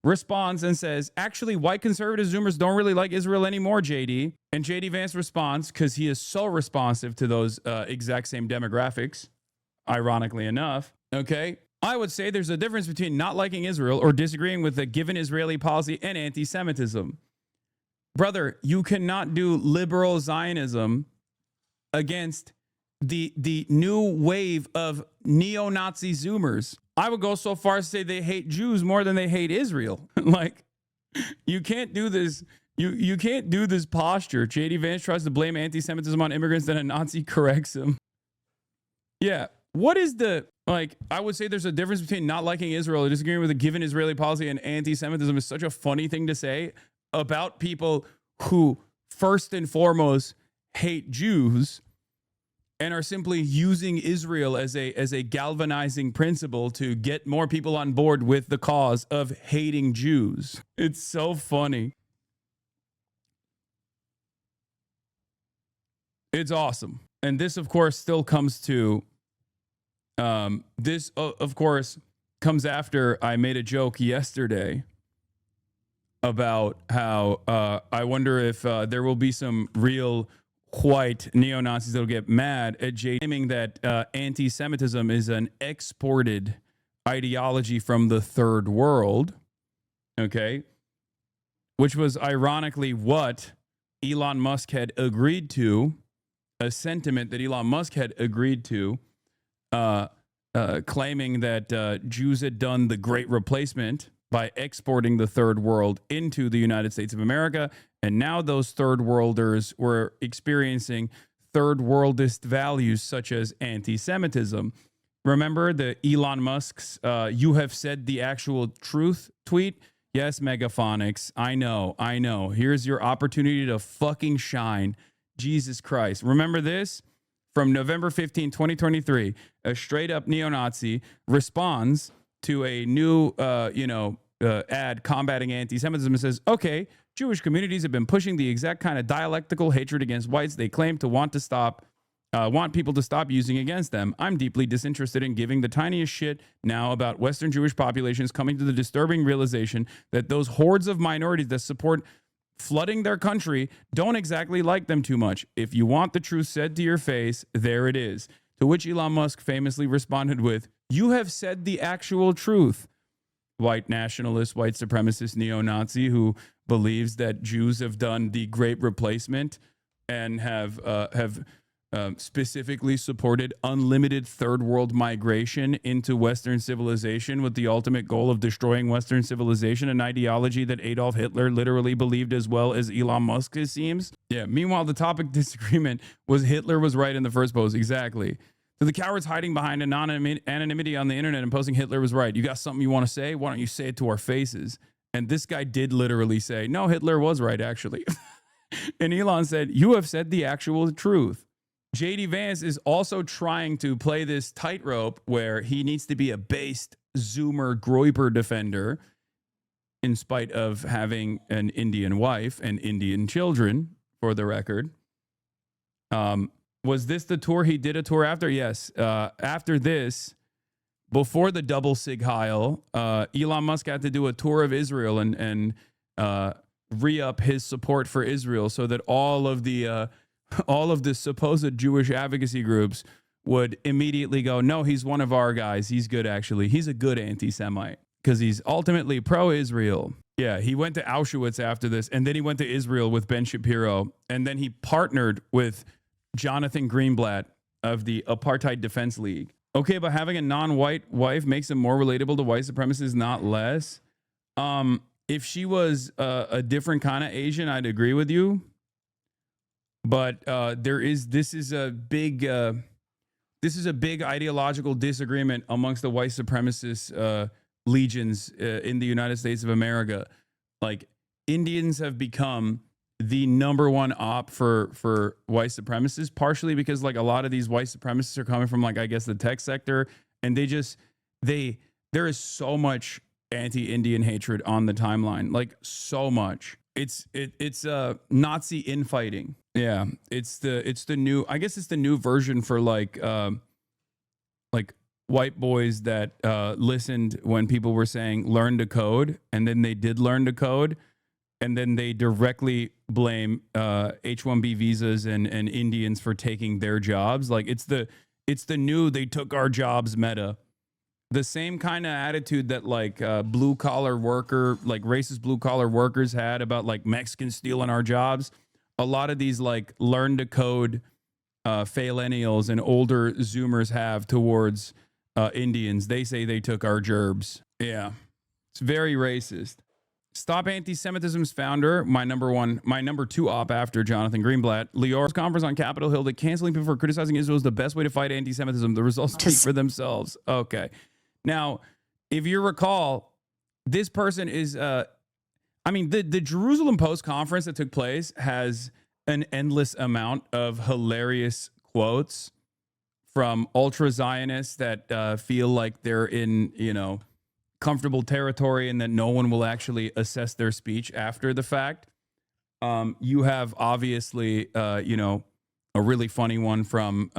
responds and says, actually, white conservative Zoomers don't really like Israel anymore, JD. And JD Vance responds, because he is so responsive to those exact same demographics, ironically enough, okay, I would say there's a difference between not liking Israel or disagreeing with a given Israeli policy and anti-Semitism. Brother, you cannot do liberal Zionism against the new wave of neo-Nazi Zoomers. I would go so far as to say they hate Jews more than they hate Israel. Like, you can't do this. You can't do this posture. J.D. Vance tries to blame anti-Semitism on immigrants, then a Nazi corrects him. Yeah. What is the, like, I would say there's a difference between not liking Israel or disagreeing with a given Israeli policy and anti-Semitism is such a funny thing to say about people who first and foremost hate Jews and are simply using Israel as a galvanizing principle to get more people on board with the cause of hating Jews. It's so funny. It's awesome. And this, of course, still comes to, of course, comes after I made a joke yesterday about how I wonder if there will be some real white neo-Nazis that'll get mad at Jay claiming that anti-Semitism is an exported ideology from the third world, okay? Which was ironically what Elon Musk had agreed to, a sentiment that Elon Musk had agreed to, claiming that Jews had done the great replacement by exporting the third world into the United States of America. And now those third worlders were experiencing third worldist values such as anti-Semitism. Remember the Elon Musk's "you have said the actual truth" tweet? Yes, Megaphonics. I know. Here's your opportunity to fucking shine. Jesus Christ. Remember this? From November 15, 2023, a straight up neo-Nazi responds to a new, ad combating anti-Semitism and says, okay, Jewish communities have been pushing the exact kind of dialectical hatred against whites they claim to want people to stop using against them. I'm deeply disinterested in giving the tiniest shit now about Western Jewish populations coming to the disturbing realization that those hordes of minorities that support flooding their country don't exactly like them too much. If you want the truth said to your face, there it is. To which Elon Musk famously responded with, you have said the actual truth. White nationalist, white supremacist neo-Nazi who believes that Jews have done the great replacement and have specifically supported unlimited third world migration into Western civilization with the ultimate goal of destroying Western civilization, an ideology that Adolf Hitler literally believed as well as Elon Musk, it seems. Yeah. Meanwhile, the topic disagreement was Hitler was right in the first post. Exactly. To the cowards hiding behind anonymity on the internet and posting Hitler was right. You got something you want to say? Why don't you say it to our faces? And this guy did literally say, no, Hitler was right, actually. And Elon said, you have said the actual truth. JD Vance is also trying to play this tightrope where he needs to be a based Zoomer Groyper defender in spite of having an Indian wife and Indian children, for the record. Was this the tour? He did a tour after? Yes. After this, before the double Sig Heil, Elon Musk had to do a tour of Israel and re-up his support for Israel so that all of the supposed Jewish advocacy groups would immediately go, no, he's one of our guys. He's good, actually. He's a good anti-Semite because he's ultimately pro-Israel. Yeah, he went to Auschwitz after this, and then he went to Israel with Ben Shapiro, and then he partnered with Jonathan Greenblatt of the Apartheid Defense League. Okay, but having a non-white wife makes him more relatable to white supremacists, not less. If she was a different kind of Asian, I'd agree with you. But this is a big ideological disagreement amongst the white supremacist legions in the United States of America. Like, Indians have become the number one op for white supremacists, partially because like a lot of these white supremacists are coming from like, I guess, the tech sector, and there is so much anti-Indian hatred on the timeline, like so much. It's Nazi infighting. Yeah, it's the new, I guess it's the new version for like white boys that listened when people were saying learn to code, and then they did learn to code, and then they directly blame H-1B visas and Indians for taking their jobs. Like it's the new they took our jobs meta. The same kind of attitude that like blue collar worker, like racist blue collar workers had about like Mexicans stealing our jobs. A lot of these like learn to code faillennials and older Zoomers have towards Indians. They say they took our gerbs. Yeah, it's very racist. Stop Anti-Semitism's founder, my number two op after Jonathan Greenblatt, Lior's conference on Capitol Hill that canceling people for criticizing Israel is the best way to fight anti-Semitism. The results speak for themselves. Okay. Now, if you recall, this person is, the Jerusalem Post conference that took place has an endless amount of hilarious quotes from ultra-Zionists that feel like they're in, comfortable territory and that no one will actually assess their speech after the fact. You have obviously, a really funny one from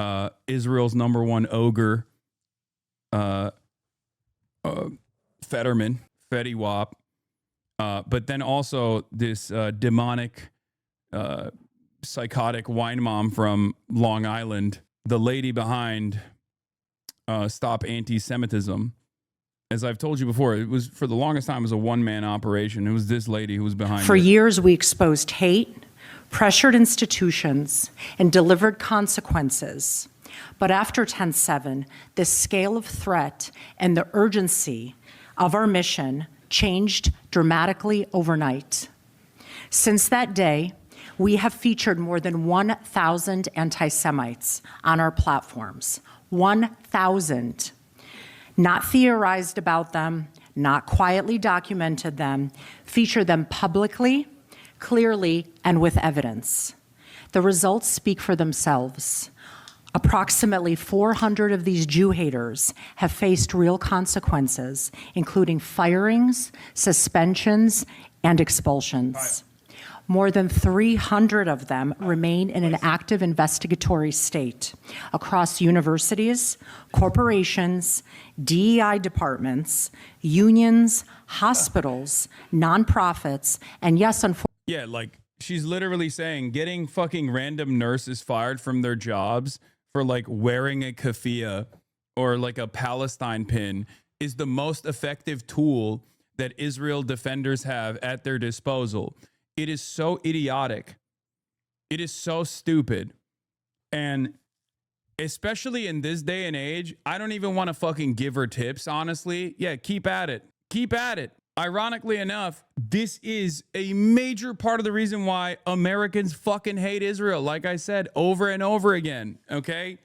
Israel's number one ogre, Fetterman, Fetty Wap, but then also this demonic, psychotic wine mom from Long Island, the lady behind Stop Anti-Semitism. As I've told you before, it was for the longest time it was a one-man operation. It was this lady who was behind it. For years, we exposed hate, pressured institutions, and delivered consequences. But after 10/7, the scale of threat and the urgency of our mission changed dramatically overnight. Since that day, we have featured more than 1,000 anti-Semites on our platforms. 1,000. Not theorized about them, not quietly documented them, feature them publicly, clearly, and with evidence. The results speak for themselves. Approximately 400 of these Jew haters have faced real consequences, including firings, suspensions, and expulsions. More than 300 of them remain in an active investigatory state across universities, corporations, DEI departments, unions, hospitals, nonprofits, and yes, unfortunately. Yeah, like she's literally saying getting fucking random nurses fired from their jobs for like wearing a keffiyeh or like a Palestine pin is the most effective tool that Israel defenders have at their disposal. It is so idiotic. It is so stupid. And especially in this day and age, I don't even want to fucking give her tips, honestly. Yeah, keep at it. Keep at it. Ironically enough, this is a major part of the reason why Americans fucking hate Israel. Like I said, over and over again, okay?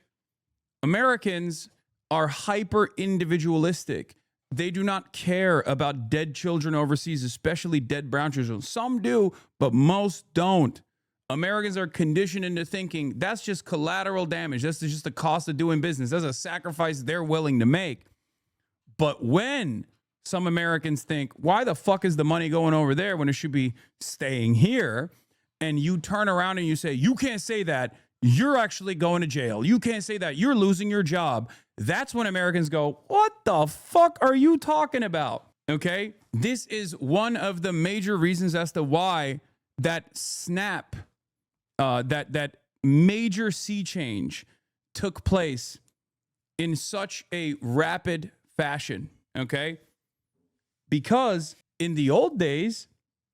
Americans are hyper individualistic. They do not care about dead children overseas, especially dead brown children. Some do, but most don't. Americans are conditioned into thinking that's just collateral damage. That's just the cost of doing business. That's a sacrifice they're willing to make. But when some Americans think, why the fuck is the money going over there when it should be staying here? And you turn around and you say, you can't say that. You're actually going to jail. You can't say that. You're losing your job. That's when Americans go, what the fuck are you talking about? Okay? This is one of the major reasons as to why that snap, that major sea change took place in such a rapid fashion. Okay? Because in the old days,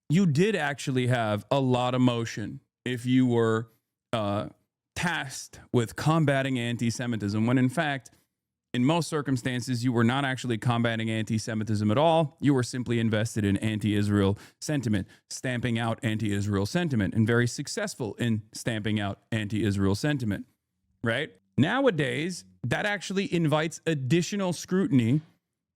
you did actually have a lot of motion if you were tasked with combating anti-Semitism, when in fact, in most circumstances, you were not actually combating anti-Semitism at all. You were simply invested in anti-Israel sentiment, stamping out anti-Israel sentiment, and very successful in stamping out anti-Israel sentiment, right? Nowadays, that actually invites additional scrutiny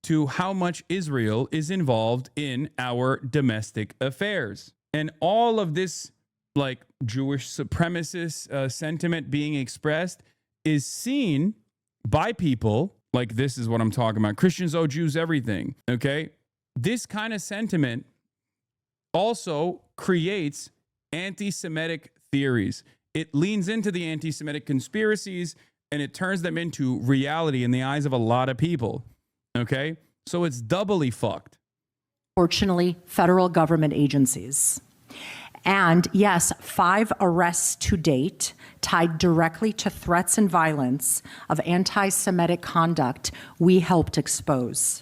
to how much Israel is involved in our domestic affairs. And all of this like Jewish supremacist sentiment being expressed is seen by people like, this is what I'm talking about. Christians owe Jews everything. Okay. This kind of sentiment also creates anti-Semitic theories. It leans into the anti-Semitic conspiracies and it turns them into reality in the eyes of a lot of people. Okay. So it's doubly fucked. Fortunately, federal government agencies. And yes, 5 arrests to date tied directly to threats and violence of anti-Semitic conduct we helped expose.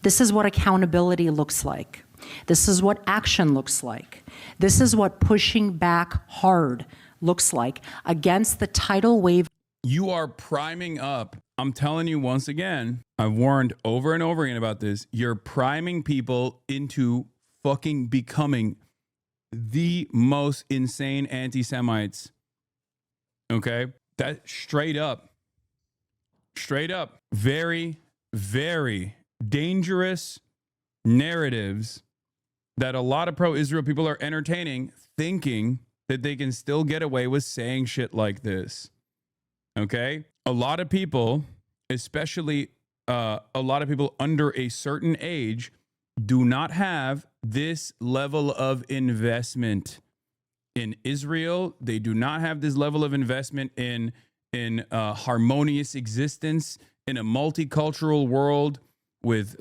This is what accountability looks like. This is what action looks like. This is what pushing back hard looks like against the tidal wave. You are priming up. I'm telling you once again, I've warned over and over again about this. You're priming people into fucking becoming the most insane anti-Semites. Okay? That straight up, very, very dangerous narratives that a lot of pro-Israel people are entertaining, thinking that they can still get away with saying shit like this. Okay? A lot of people, especially a lot of people under a certain age, do not have this level of investment in Israel. They do not have this level of investment in harmonious existence in a multicultural world with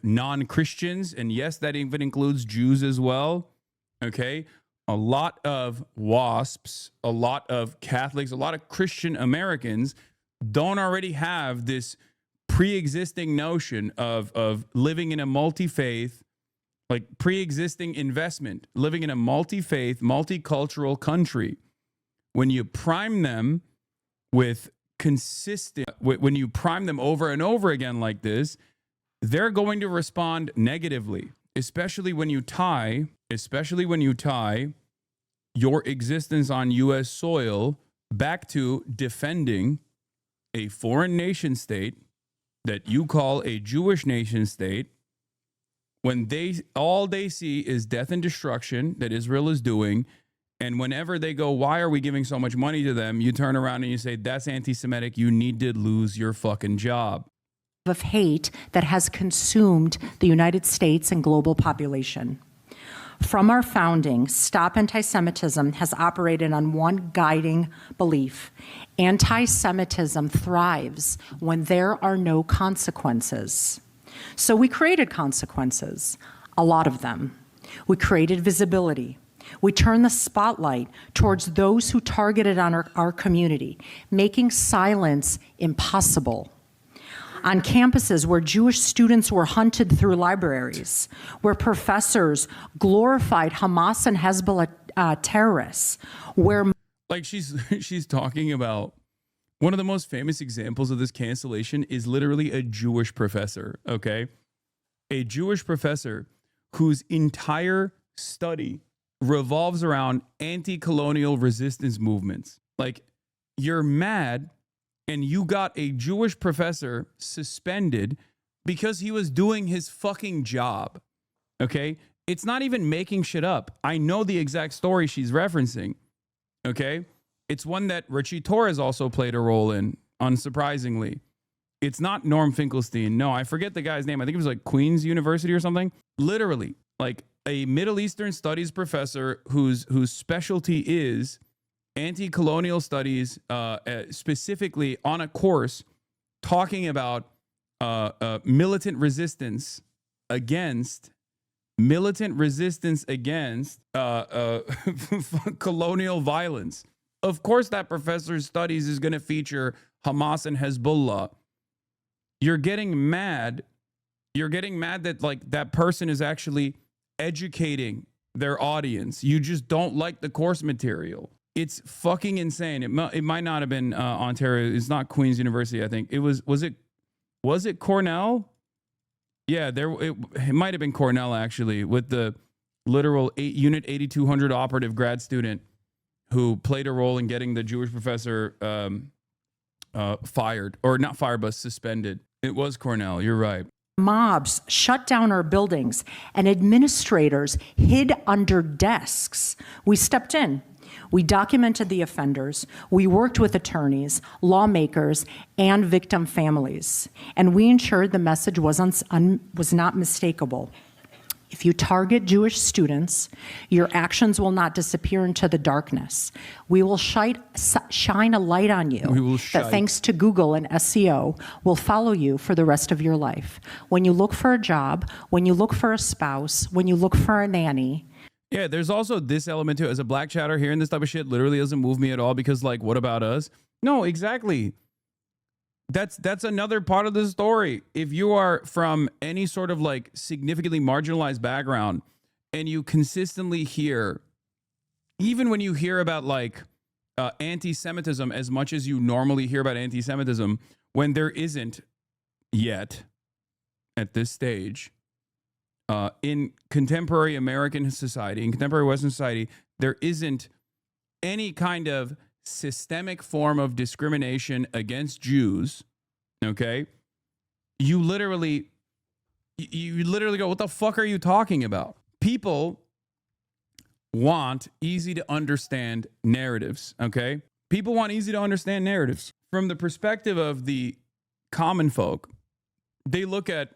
non-Christians, and yes, that even includes Jews as well. Okay, a lot of WASPs, a lot of Catholics, a lot of Christian Americans don't already have this pre-existing notion of living in a multi-faith, like pre-existing investment, living in a multi-faith, multicultural country. When you prime them with consistent, when you prime them over and over again like this, they're going to respond negatively, especially when you tie your existence on U.S. soil back to defending a foreign nation state that you call a Jewish nation state, when all they see is death and destruction that Israel is doing. And whenever they go, why are we giving so much money to them? You turn around and you say, that's anti-Semitic. You need to lose your fucking job. Of hate that has consumed the United States and global population. From our founding, Stop Anti-Semitism has operated on one guiding belief. Anti-Semitism thrives when there are no consequences. So we created consequences, a lot of them. We created visibility. We turned the spotlight towards those who targeted on our community, making silence impossible. On campuses where Jewish students were hunted through libraries, where professors glorified Hamas and Hezbollah terrorists, where... Like she's talking about one of the most famous examples of this cancellation is literally a Jewish professor, okay? A Jewish professor whose entire study revolves around anti-colonial resistance movements. Like, you're mad and you got a Jewish professor suspended because he was doing his fucking job, okay? It's not even making shit up. I know the exact story she's referencing, okay? It's one that Richie Torres also played a role in, unsurprisingly. It's not Norm Finkelstein. No, I forget the guy's name. I think it was like Queen's University or something. Literally, like a Middle Eastern studies professor whose specialty is anti-colonial studies, specifically on a course talking about militant resistance against colonial violence. Of course, that professor's studies is going to feature Hamas and Hezbollah. You're getting mad. You're getting mad that like that person is actually educating their audience. You just don't like the course material. It's fucking insane. It might not have been Ontario. It's not Queen's University, I think. It was it Cornell? Yeah, it might have been Cornell, actually, with the literal Unit 8200 operative grad student who played a role in getting the Jewish professor fired, or not fired, but suspended. It was Cornell. You're right. Mobs shut down our buildings, and administrators hid under desks. We stepped in. We documented the offenders. We worked with attorneys, lawmakers, and victim families. And we ensured the message was not mistakable. If you target Jewish students, your actions will not disappear into the darkness. We will shine a light on you that, thanks to Google and SEO, will follow you for the rest of your life. When you look for a job, when you look for a spouse, when you look for a nanny. Yeah, there's also this element too. As a black chatter, hearing this type of shit literally doesn't move me at all because, like, what about us? No, exactly. That's another part of the story. If you are from any sort of like significantly marginalized background and you consistently hear, even when you hear about like anti-Semitism as much as you normally hear about anti-Semitism, when there isn't yet at this stage in contemporary American society, in contemporary Western society, there isn't any kind of systemic form of discrimination against Jews, okay? You literally go, what the fuck are you talking about? People want easy to understand narratives, okay? People want easy to understand narratives. From the perspective of the common folk, they look at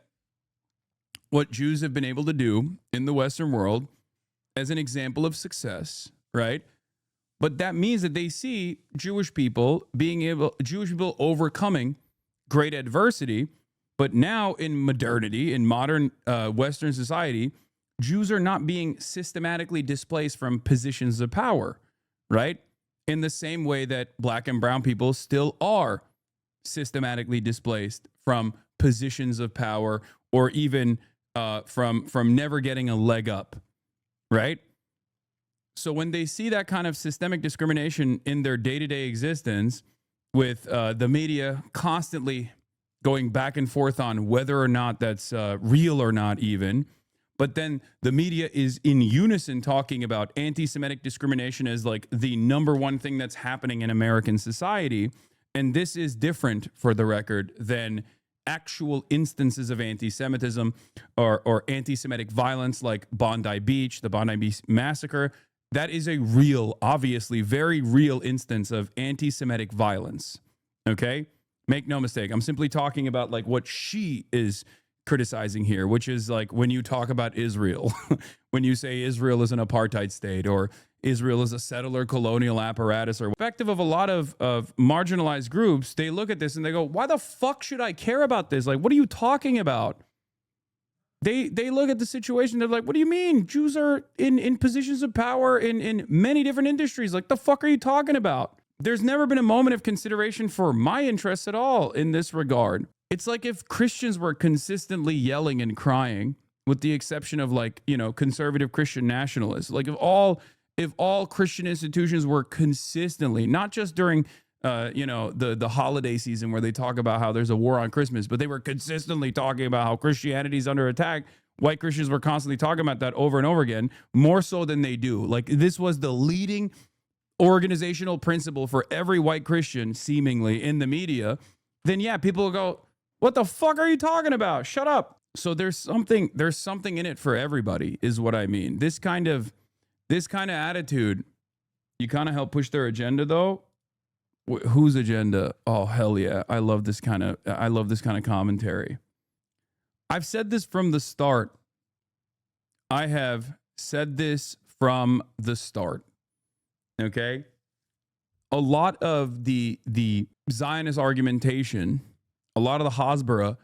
what Jews have been able to do in the Western world as an example of success, right? But that means that they see Jewish people overcoming great adversity. But now in modernity, in modern Western society, Jews are not being systematically displaced from positions of power, right? In the same way that black and brown people still are systematically displaced from positions of power, or even from never getting a leg up, right? So when they see that kind of systemic discrimination in their day-to-day existence, with the media constantly going back and forth on whether or not that's real or not even, but then the media is in unison talking about anti-Semitic discrimination as like the number one thing that's happening in American society. And this is different, for the record, than actual instances of anti-Semitism or anti-Semitic violence like Bondi Beach, the Bondi Beach massacre. That is a real, obviously very real instance of anti-Semitic violence, okay? Make no mistake. I'm simply talking about like what she is criticizing here, which is like when you talk about Israel, when you say Israel is an apartheid state or Israel is a settler colonial apparatus, or perspective of a lot of marginalized groups, they look at this and they go, why the fuck should I care about this? Like, what are you talking about? They look at the situation, they're like, what do you mean? Jews are in positions of power in many different industries. Like, the fuck are you talking about? There's never been a moment of consideration for my interests at all in this regard. It's like if Christians were consistently yelling and crying, with the exception of like, you know, conservative Christian nationalists. Like if all Christian institutions were consistently, not just during the holiday season where they talk about how there's a war on Christmas, but they were consistently talking about how Christianity's under attack. White Christians were constantly talking about that over and over again, more so than they do. Like this was the leading organizational principle for every white Christian, seemingly, in the media. Then yeah, people will go, what the fuck are you talking about? Shut up. So there's something in it for everybody, is what I mean. This kind of attitude, you kind of help push their agenda though. Whose agenda? Oh, hell yeah. I love this kind of commentary. I've said this from the start. I have said this from the start. Okay? A lot of the Zionist argumentation, a lot of the Hasbara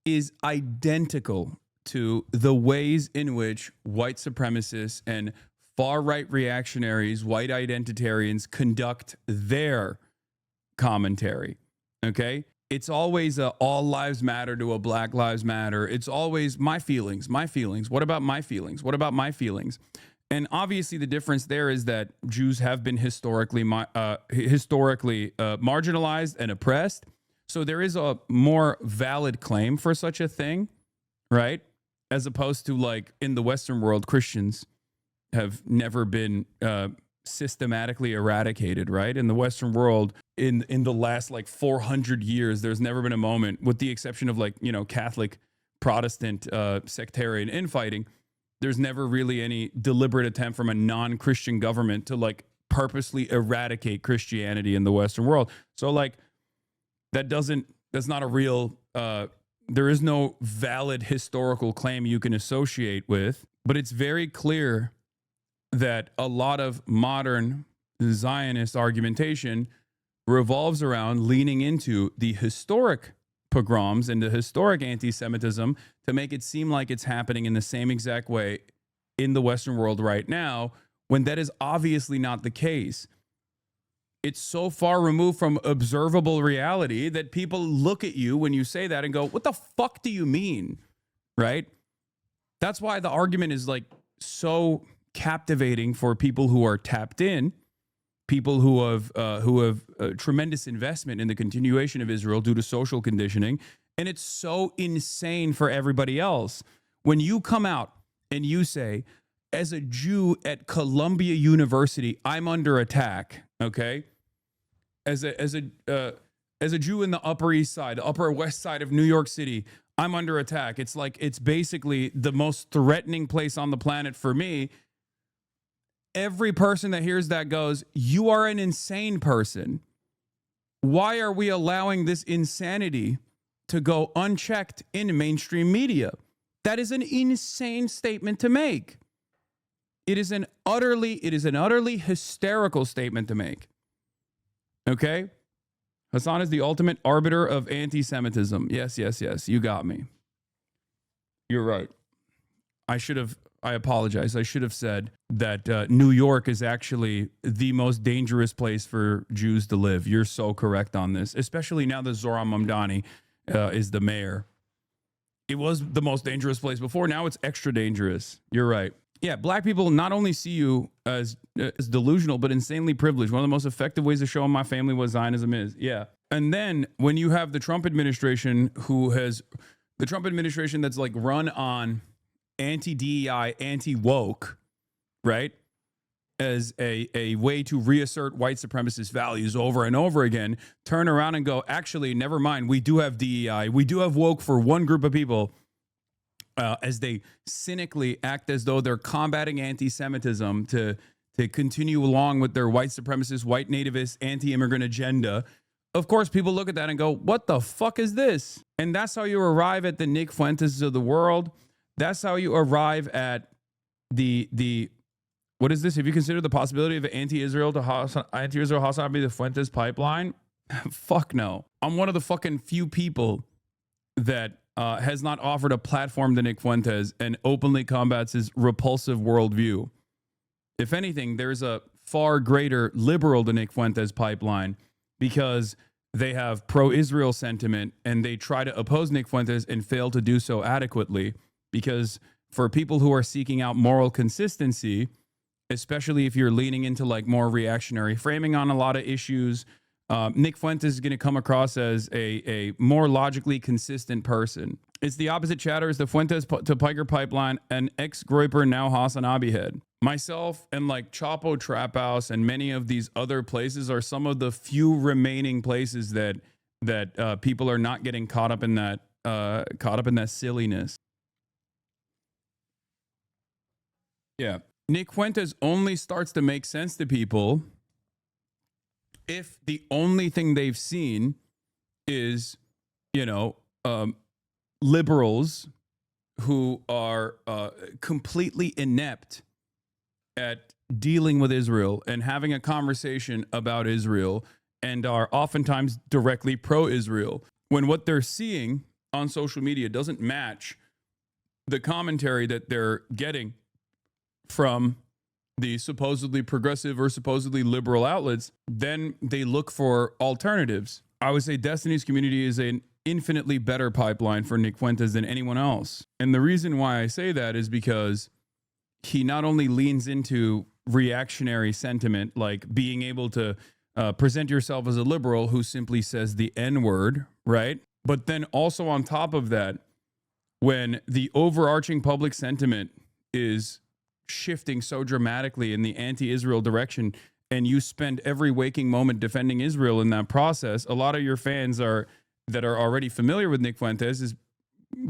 is identical to the ways in which white supremacists and far-right reactionaries, white identitarians conduct their commentary, okay? It's always a all lives matter to a black lives matter. It's always my feelings. What about my feelings? What about my feelings? And obviously the difference there is that Jews have been historically marginalized and oppressed. So there is a more valid claim for such a thing, right? As opposed to like in the Western world, Christians have never been systematically eradicated, right? In the Western world, in the last like 400 years, there's never been a moment, with the exception of like, you know, Catholic Protestant sectarian infighting, there's never really any deliberate attempt from a non-Christian government to like purposely eradicate Christianity in the Western world. So like that's not a real, there is no valid historical claim you can associate with, but it's very clear that a lot of modern Zionist argumentation revolves around leaning into the historic pogroms and the historic anti-Semitism to make it seem like it's happening in the same exact way in the Western world right now, when that is obviously not the case. It's so far removed from observable reality that people look at you when you say that and go, what the fuck do you mean? Right? That's why the argument is like so captivating for people who are tapped in, people who have tremendous investment in the continuation of Israel due to social conditioning. And it's so insane for everybody else. When you come out and you say, as a Jew at Columbia University, I'm under attack, okay? As a Jew in the Upper East Side, the Upper West Side of New York City, I'm under attack. It's like, it's basically the most threatening place on the planet for me. Every person that hears that goes, you are an insane person. Why are we allowing this insanity to go unchecked in mainstream media? That is an insane statement to make. It is an utterly hysterical statement to make. Okay? Hasan is the ultimate arbiter of anti-Semitism. Yes, you got me. You're right. I apologize. I should have said that New York is actually the most dangerous place for Jews to live. You're so correct on this, especially now that Zohran Mamdani is the mayor. It was the most dangerous place before. Now it's extra dangerous. You're right. Yeah, black people not only see you as delusional, but insanely privileged. One of the most effective ways of showing my family what Zionism is. Yeah. And then when you have the Trump administration that's like run on anti-DEI, anti-woke, right? As a way to reassert white supremacist values over and over again, turn around and go, actually, never mind. We do have DEI. We do have woke for one group of people. As they cynically act as though they're combating anti-Semitism to continue along with their white supremacist, white nativist, anti-immigrant agenda. Of course, people look at that and go, what the fuck is this? And that's how you arrive at the Nick Fuentes of the world. That's how you arrive at the what is this? Have you considered the possibility of anti-Israel HasanAbi the Fuentes pipeline? Fuck no. I'm one of the fucking few people that has not offered a platform to Nick Fuentes and openly combats his repulsive worldview. If anything, there's a far greater liberal to Nick Fuentes pipeline because they have pro-Israel sentiment and they try to oppose Nick Fuentes and fail to do so adequately. Because for people who are seeking out moral consistency, especially if you're leaning into like more reactionary framing on a lot of issues, Nick Fuentes is going to come across as a more logically consistent person. It's the opposite chatter as the Fuentes to Piker pipeline and ex-Groiper, now HasanAbi head. Myself and like Chapo Trap House and many of these other places are some of the few remaining places that people are not getting caught up in that silliness. Yeah. Nick Fuentes only starts to make sense to people if the only thing they've seen is, liberals who are completely inept at dealing with Israel and having a conversation about Israel and are oftentimes directly pro-Israel, when what they're seeing on social media doesn't match the commentary that they're getting from the supposedly progressive or supposedly liberal outlets, then they look for alternatives. I would say Destiny's Community is an infinitely better pipeline for Nick Fuentes than anyone else. And the reason why I say that is because he not only leans into reactionary sentiment, like being able to present yourself as a liberal who simply says the N-word, right? But then also on top of that, when the overarching public sentiment is shifting so dramatically in the anti-Israel direction, and you spend every waking moment defending Israel in that process, a lot of your fans that are already familiar with Nick Fuentes is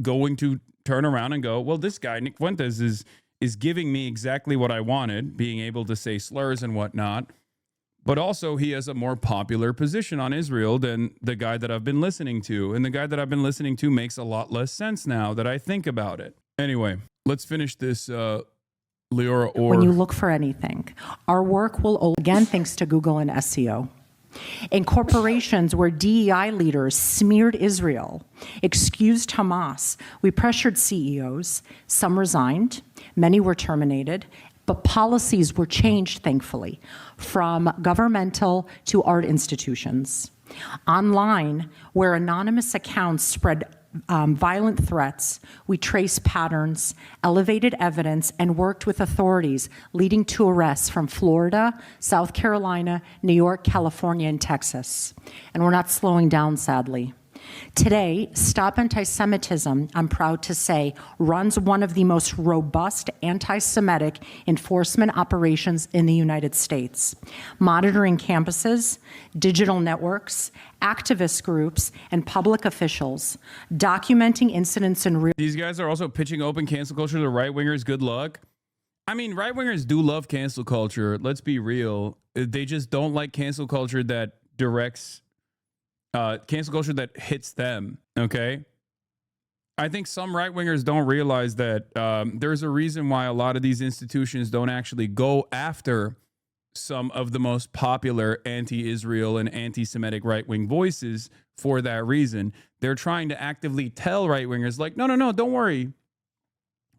going to turn around and go, well, this guy, Nick Fuentes, is giving me exactly what I wanted, being able to say slurs and whatnot. But also he has a more popular position on Israel than the guy that I've been listening to. And the guy that I've been listening to makes a lot less sense now that I think about it. Anyway, let's finish this, Leora Orr. When you look for anything, our work will, again, thanks to Google and SEO. In corporations where DEI leaders smeared Israel, excused Hamas, we pressured CEOs. Some resigned, many were terminated, but policies were changed, thankfully, from governmental to art institutions. Online, where anonymous accounts spread violent threats, we traced patterns, elevated evidence, and worked with authorities, leading to arrests from Florida, South Carolina, New York, California, and Texas. And we're not slowing down, sadly. Today, Stop Anti-Semitism, I'm proud to say, runs one of the most robust anti-Semitic enforcement operations in the United States, monitoring campuses, digital networks, activist groups, and public officials, documenting incidents in real. These guys are also pitching open cancel culture to right-wingers. Good luck. I mean, right-wingers do love cancel culture. Let's be real. They just don't like cancel culture that directs cancel culture that hits them, okay? I think some right-wingers don't realize that there's a reason why a lot of these institutions don't actually go after some of the most popular anti-Israel and anti-Semitic right-wing voices for that reason. They're trying to actively tell right-wingers, like, no, don't worry.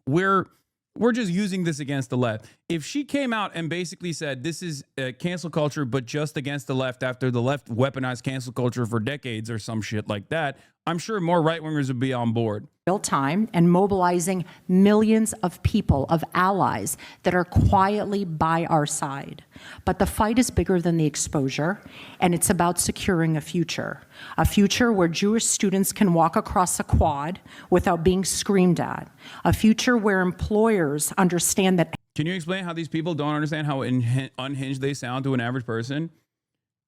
We're just using this against the left. If she came out and basically said this is cancel culture, but just against the left after the left weaponized cancel culture for decades or some shit like that, I'm sure more right-wingers would be on board. Real time and mobilizing millions of people, of allies that are quietly by our side. But the fight is bigger than the exposure, and it's about securing a future where Jewish students can walk across a quad without being screamed at, a future where employers understand that. Can you explain how these people don't understand how unhinged they sound to an average person?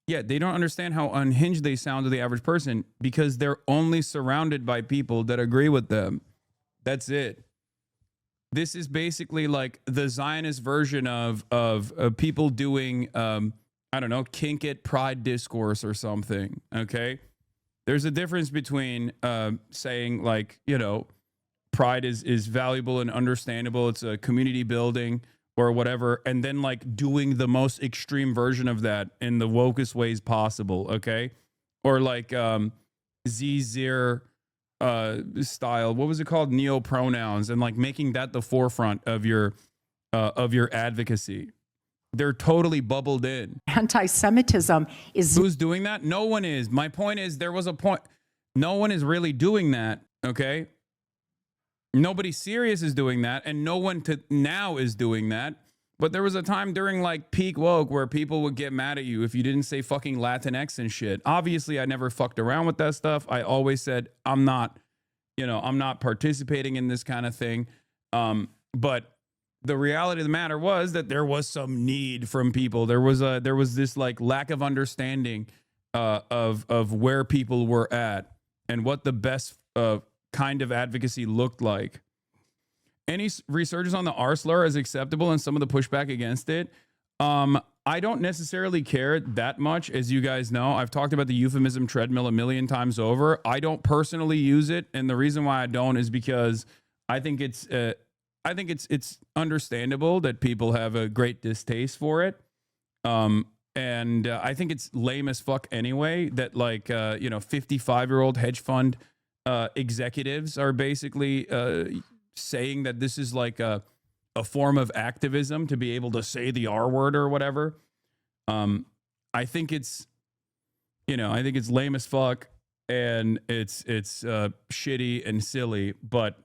Yeah, they don't understand how unhinged they sound to the average person because they're only surrounded by people that agree with them. That's it. This is basically like the Zionist version of people doing, I don't know, kink it pride discourse or something, okay? There's a difference between saying like, you know, pride is valuable and understandable. It's a community building or whatever, and then like doing the most extreme version of that in the wokest ways possible, okay? Or like Z-Zir style, what was it called? Neo-pronouns, and like making that the forefront of your advocacy. They're totally bubbled in. Anti-Semitism is... Who's doing that? No one is. My point is there was a point. No one is really doing that, okay? Nobody serious is doing that, and no one now is doing that. But there was a time during like peak woke where people would get mad at you if you didn't say fucking Latinx and shit. Obviously, I never fucked around with that stuff. I always said I'm not participating in this kind of thing. But the reality of the matter was that there was some need from people. There was this like lack of understanding of where people were at and what the best kind of advocacy looked like. Any researchers on the R slur as acceptable and some of the pushback against it? I don't necessarily care that much. As you guys know, I've talked about the euphemism treadmill a million times over. I don't personally use it, and the reason why I don't is because I think it's understandable that people have a great distaste for it. And I think it's lame as fuck anyway that like 55-year-old hedge fund executives are basically saying that this is like a form of activism to be able to say the R word or whatever. I think it's lame as fuck and it's shitty and silly, but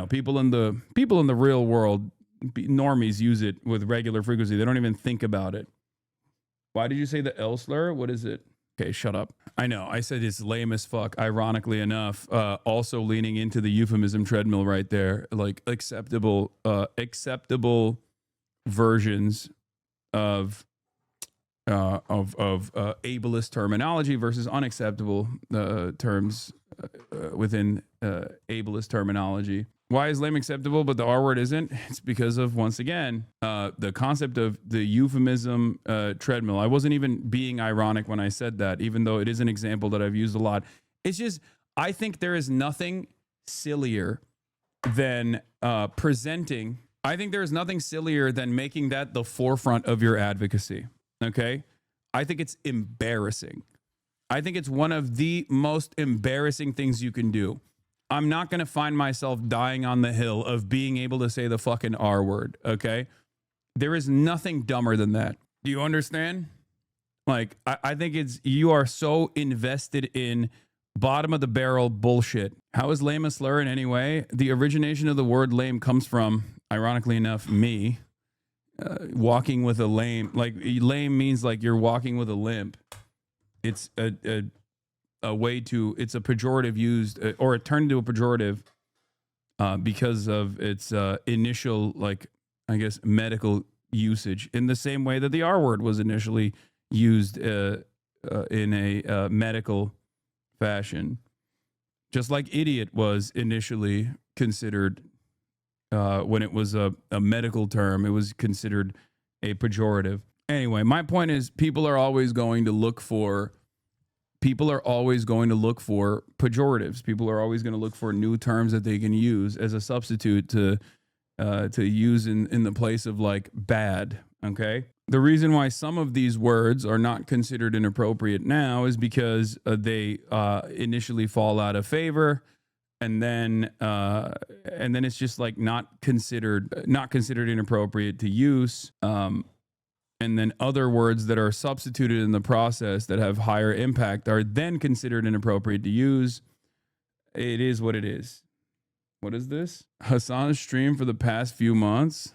people in the real world, normies, use it with regular frequency. They don't even think about it. Why did you say the L slur? What is it? Okay, shut up. I know. I said it's lame as fuck, ironically enough. Also leaning into the euphemism treadmill right there. Like acceptable versions of ableist terminology versus unacceptable terms within ableist terminology. Why is lame acceptable, but the R word isn't? It's because of, once again, the concept of the euphemism treadmill. I wasn't even being ironic when I said that, even though it is an example that I've used a lot. It's just, I think there is nothing sillier than presenting. I think there is nothing sillier than making that the forefront of your advocacy. Okay? I think it's embarrassing. I think it's one of the most embarrassing things you can do. I'm not going to find myself dying on the hill of being able to say the fucking R word, okay? There is nothing dumber than that. Do you understand? Like, I think it's, you are so invested in bottom of the barrel bullshit. How is lame a slur in any way? The origination of the word lame comes from, ironically enough, me. Walking with a lame, like lame means like you're walking with a limp. It's a way to, it's a pejorative used, or it turned into a pejorative because of its initial, like, I guess, medical usage, in the same way that the R word was initially used in a medical fashion. Just like idiot was initially considered, when it was a medical term, it was considered a pejorative. Anyway, my point is, people are always going to look for pejoratives. People are always going to look for new terms that they can use as a substitute to use in the place of like bad. Okay. The reason why some of these words are not considered inappropriate now is because they initially fall out of favor, and then it's just like not considered inappropriate to use. And then other words that are substituted in the process that have higher impact are then considered inappropriate to use. It is what it is. What is this? Hasan's stream for the past few months.